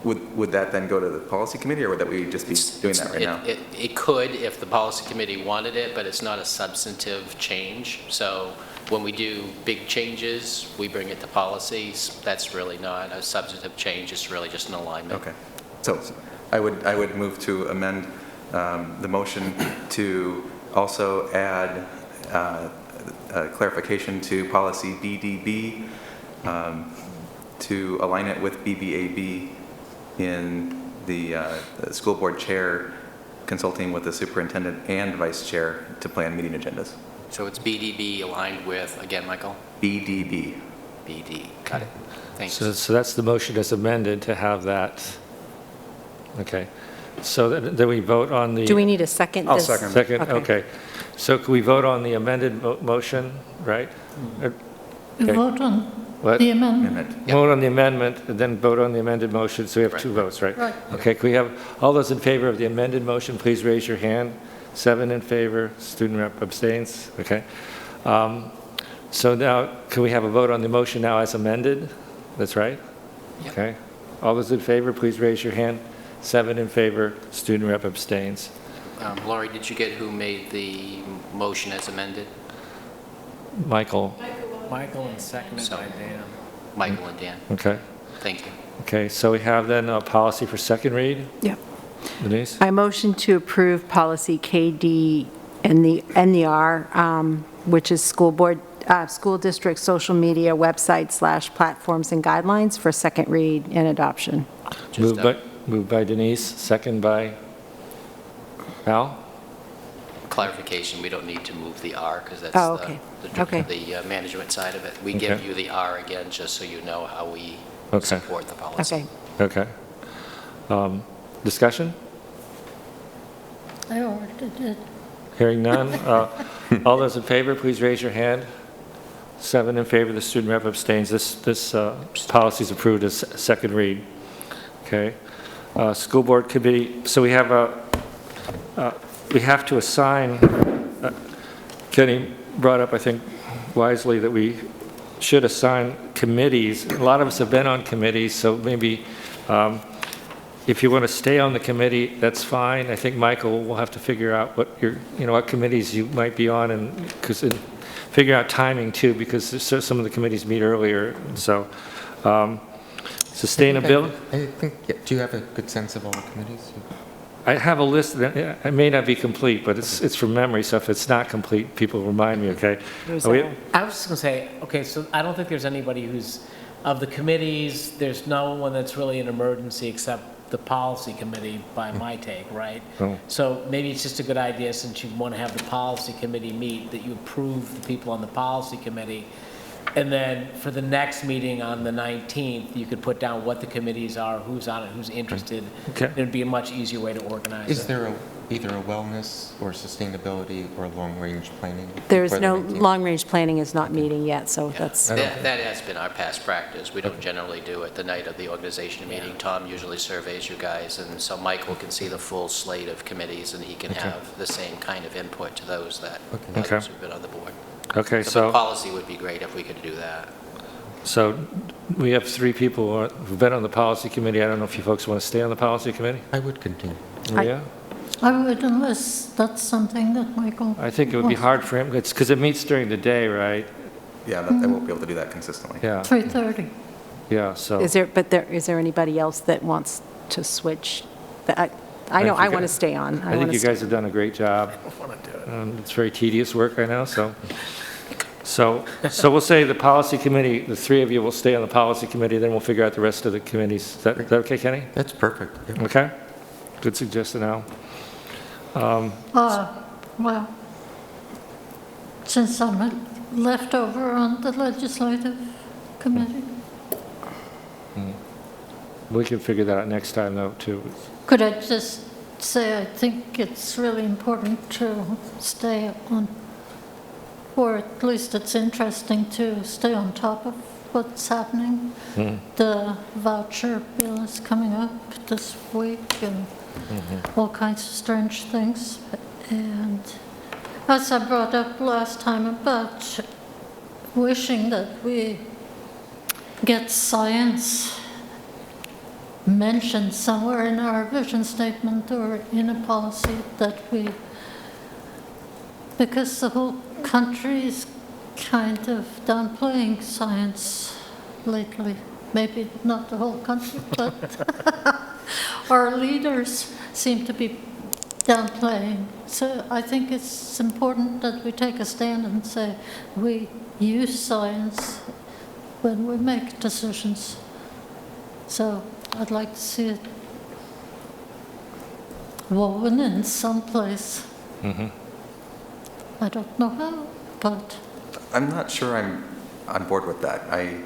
Would that then go to the policy committee, or would that we just be doing that right now? It could if the policy committee wanted it, but it's not a substantive change. So when we do big changes, we bring it to policies. That's really not a substantive change. It's really just an alignment. Okay. So I would move to amend the motion to also add clarification to policy BDB to align it with BBAB in the school board chair consulting with the superintendent and vice chair to plan meeting agendas. So it's BDB aligned with, again, Michael? BDB. BD, got it. Thanks. So that's the motion as amended to have that. Okay. So then we vote on the... Do we need a second? I'll second. Second, okay. So can we vote on the amended motion, right? We vote on What? the amendment. Vote on the amendment, and then vote on the amended motion, so we have two votes, right? Right. Okay, can we have, all those in favor of the amended motion, please raise your hand. 7 in favor, student rep abstains, okay. So now, can we have a vote on the motion now as amended? That's right? Yep. Okay. All those in favor, please raise your hand. 7 in favor, student rep abstains. Laurie, did you get who made the motion as amended? Michael? Michael and seconded by Dan. Michael and Dan. Okay. Thank you. Okay, so we have then a policy for second read. Yep. Denise? I motion to approve policy KD and the NER, which is school district social media website / platforms and guidelines for second read and adoption. Moved by Denise, second by Al? Clarification, we don't need to move the R because that's Oh, okay. Okay. the management side of it. We Okay. give you the R again just so you know how we Okay. support the policy. Okay. Okay. Discussion? I already did. Hearing none. All those in favor, please raise your hand. 7 in favor, the student rep abstains. This policy is approved as second read. Okay. School board committee, so we have to assign, Kenny brought up, I think wisely, that we should assign committees. A lot of us have been on committees, so maybe if you want to stay on the committee, that's fine. I think Michael will have to figure out what committees you might be on, and figure out timing too, because some of the committees meet earlier. So sustainability. I think, do you have a good sense of all the committees? I have a list. It may not be complete, but it's from memory. So if it's not complete, people remind me. Okay. I was just going to say, okay, so I don't think there's anybody who's, of the committees, there's no one that's really an emergency except the policy committee, by my take, right? Oh. So maybe it's just a good idea, since you want to have the policy committee meet, that you approve the people on the policy committee. And then for the next meeting on the 19th, you could put down what the committees are, who's on it, who's interested. Okay. It'd be a much easier way to organize it. Is there either a wellness or sustainability or long-range planning? There's before the no, 19th? long-range planning is not meeting yet, so that's... That has been our past practice. We don't generally do it the night of the organization meeting. Tom usually surveys you guys, and so Michael can see the full slate of committees, and he can have the same kind of input to those that others who've been on the board. Okay. So So the policy would be great if we could do that. So we have 3 people who've been on the policy committee. I don't know if you folks want to stay on the policy committee? I would continue. Maria? I would, unless that's something that Michael... I think it would be hard for him. It's because it meets during the day, right? Yeah, I won't be able to do that consistently. Yeah. 3:30. Yeah, so. Is there anybody else that wants to switch? I know I want to stay on. I think you guys have done a great job. It's very tedious work, I know, so we'll say the policy committee, the 3 of you will stay on the policy committee, then we'll figure out the rest of the committees. Is that okay, Kenny? That's perfect. Yeah. Okay. Good suggestion, Al. Well, since I'm a leftover on the legislative committee, We can figure that out next time, though, too. could I just say I think it's really important to stay on, or at least it's interesting to stay on top of what's happening. The voucher bill is coming up this week and all kinds of strange things. And as I brought up last time about wishing that we get science mentioned somewhere in our vision statement or in a policy that we, because the whole country is kind of downplaying science lately. Maybe not the whole country, but our leaders seem to be downplaying. So I think it's important that we take a stand and say we use science when we make decisions. So I'd like to see it woven in someplace. I don't know how, but I'm not sure I'm on board with that. I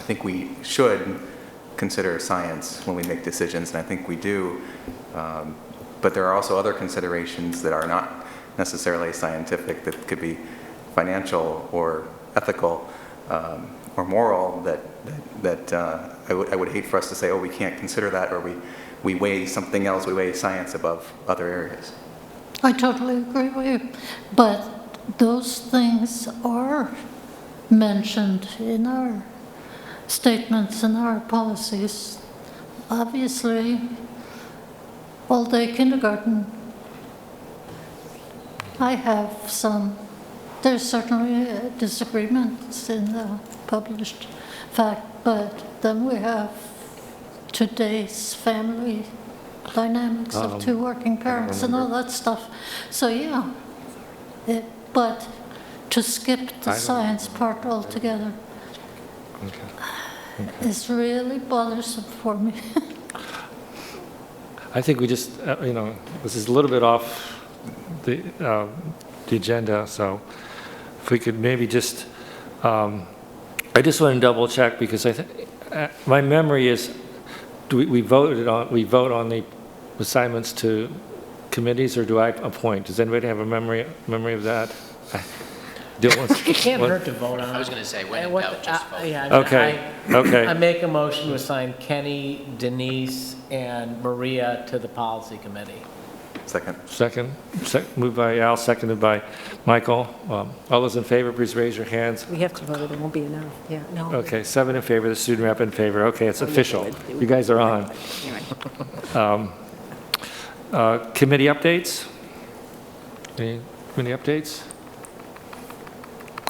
think we should consider science when we make decisions, and I think we do. But there are also other considerations that are not necessarily scientific, that could be financial or ethical or moral, that I would hate for us to say, oh, we can't consider that, or we weigh something else, we weigh science above other areas. I totally agree with you. But those things are mentioned in our statements and our policies. Obviously, all-day kindergarten, I have there's certainly disagreements in the published fact, but then we have today's family dynamics of two working parents and all that stuff. So yeah, but to skip the science part altogether is really bothersome for me. I think we just, this is a little bit off the agenda, so if we could maybe just, I just want to double check, because my memory is, we vote on the assignments to committees, or do I appoint? Does anybody have a memory of that? It can't hurt to vote on it. I was going to say, when in doubt, just vote. Okay. I make a motion to assign Kenny, Denise, and Maria to the policy committee. Second. Moved by Al, seconded by Michael. All those in favor, please raise your hands. We have to vote, it won't be enough. Yeah, no. Okay, 7 in favor, the student rep in favor. Okay, it's official. You guys are on. Committee updates? Any committee updates?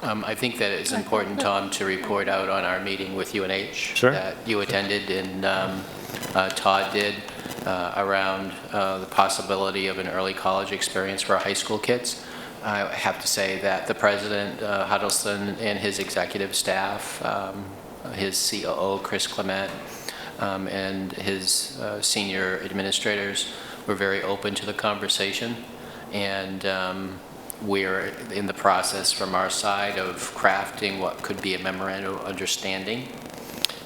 I think that it's important, Tom, to report out on our meeting with UNH Sure. that you attended and Todd did around the possibility of an early college experience for our high school kids. I have to say that the president, Huddleston, and his executive staff, his COO, Chris Clement, and his senior administrators were very open to the conversation. And we're in the process from our side of crafting what could be a memorandum of understanding.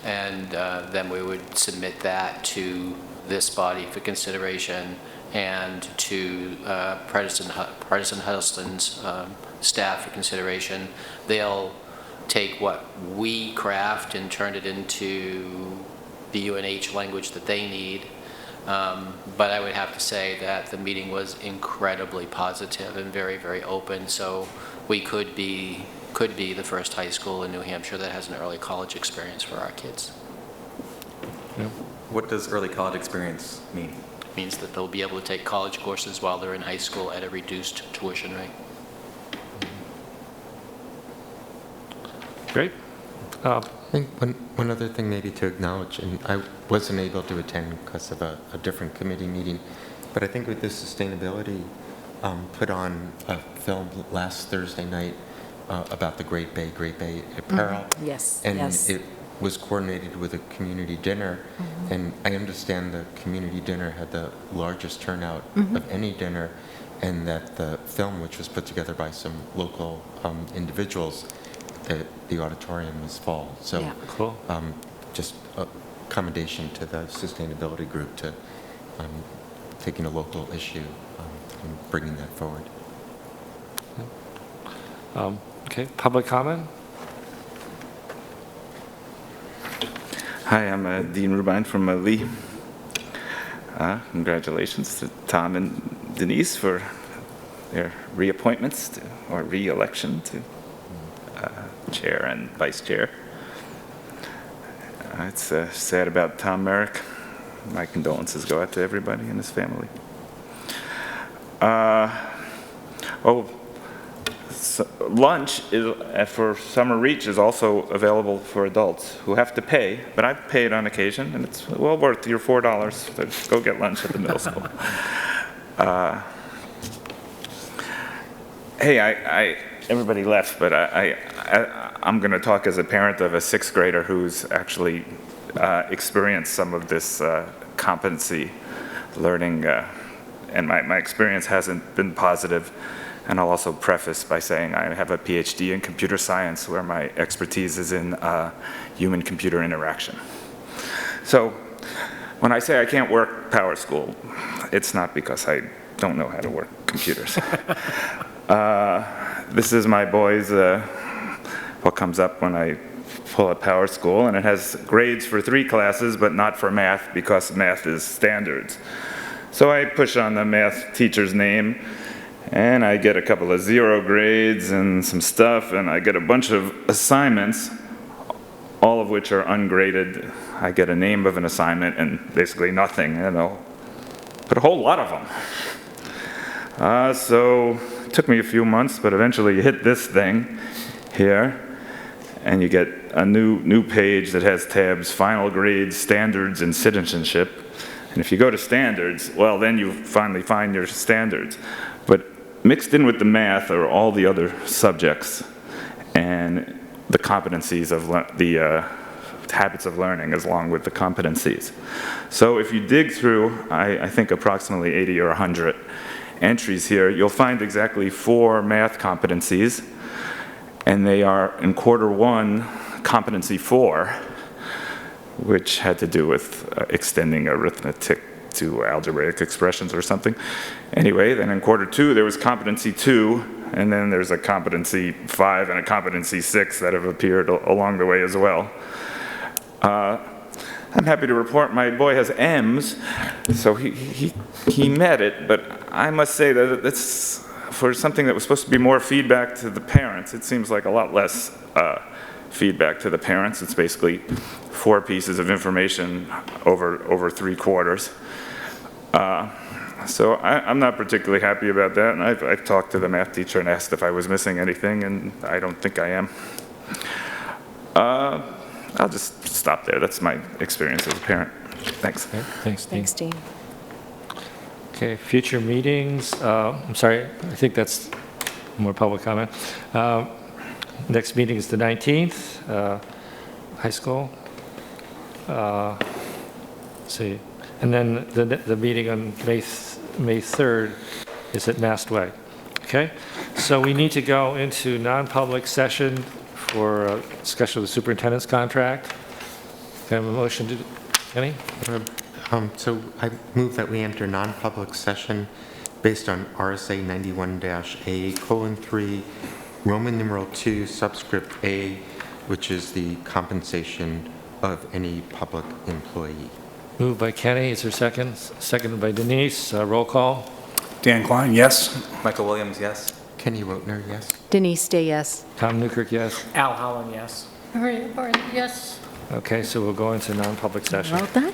And then we would submit that to this body for consideration and to Partisan Huddleston's staff for consideration. They'll take what we craft and turn it into the UNH language that they need. But I would have to say that the meeting was incredibly positive and very, very open. So we could be the first high school in New Hampshire that has an early college experience for our kids. Yeah. What does early college experience mean? It means that they'll be able to take college courses while they're in high school at a reduced tuition rate. Great. I think one other thing maybe to acknowledge, and I wasn't able to attend because of a different committee meeting, but I think with the sustainability, put on a film last Thursday night about the Great Bay apparel. Yes, and yes. it was coordinated with a community dinner, and I understand the community dinner had the largest turnout of any dinner, and that the film, which was put together by some local individuals, the auditorium was full. So Yeah. Cool. just a commendation to the sustainability group to taking a local issue and bringing that forward. Okay, public comment? Hi, I'm Dean Rubine from Lee. Congratulations to Tom and Denise for their reappointments or re-election to chair and vice chair. It's sad about Tom Merrick. My condolences go out to everybody and his family. Lunch for Summer Reach is also available for adults who have to pay, but I've paid on occasion, and it's well worth your $4 to go get lunch at the middle school. Hey, everybody left, but I'm going to talk as a parent of a 6th grader who's actually experienced some of this competency learning, and my experience hasn't been positive. And I'll also preface by saying I have a PhD in computer science where my expertise is in human-computer interaction. So when I say I can't work Power School, it's not because I don't know how to work computers. This is my boy's, what comes up when I pull up Power School, and it has grades for 3 classes, but not for math because math is standards. So I push on the math teacher's name, and I get a couple of 0 grades and some stuff, and I get a bunch of assignments, all of which are ungraded. I get a name of an assignment and basically nothing, and I'll put a whole lot of them. So it took me a few months, but eventually you hit this thing here, and you get a new page that has tabs, final grades, standards, and citizenship. And if you go to standards, well, then you finally find your standards. But mixed in with the math are all the other subjects and the competencies of the habits of learning along with the competencies. So if you dig through, I think approximately 80 or 100 entries here, you'll find exactly 4 math competencies, and they are in quarter 1, competency 4, which had to do with extending arithmetic to algebraic expressions or something. Anyway, then in quarter 2, there was competency 2, and then there's a competency 5 and a competency 6 that have appeared along the way as well. I'm happy to report my boy has M's, so he met it, but I must say that it's for something that was supposed to be more feedback to the parents. It seems like a lot less feedback to the parents. It's basically 4 pieces of information over 3 quarters. So I'm not particularly happy about that, and I've talked to the math teacher and asked if I was missing anything, and I don't think I am. I'll just stop there. That's my experience as a parent. Thanks. Okay, thanks, Dean. Thanks, Dean. Okay, future meetings. I'm sorry, I think that's more public comment. Next meeting is the 19th, high school. Let's see. And then the meeting on May 3rd is at Mastway. Okay? So we need to go into non-public session for discussion of the superintendent's contract. Can I have a motion to, Kenny? So I move that we enter non-public session based on RSA 91-A:3, Roman numeral 2, subscript A, which is the compensation of any public employee. Moved by Kenny. Is there a second? Seconded by Denise. Roll call. Dan Klein, yes. Michael Williams, yes. Kenny Wotner, yes. Denise Day, yes. Tom Newkirk, yes. Al Holland, yes. Maria Barton, yes. Okay, so we'll go into non-public session. Well done.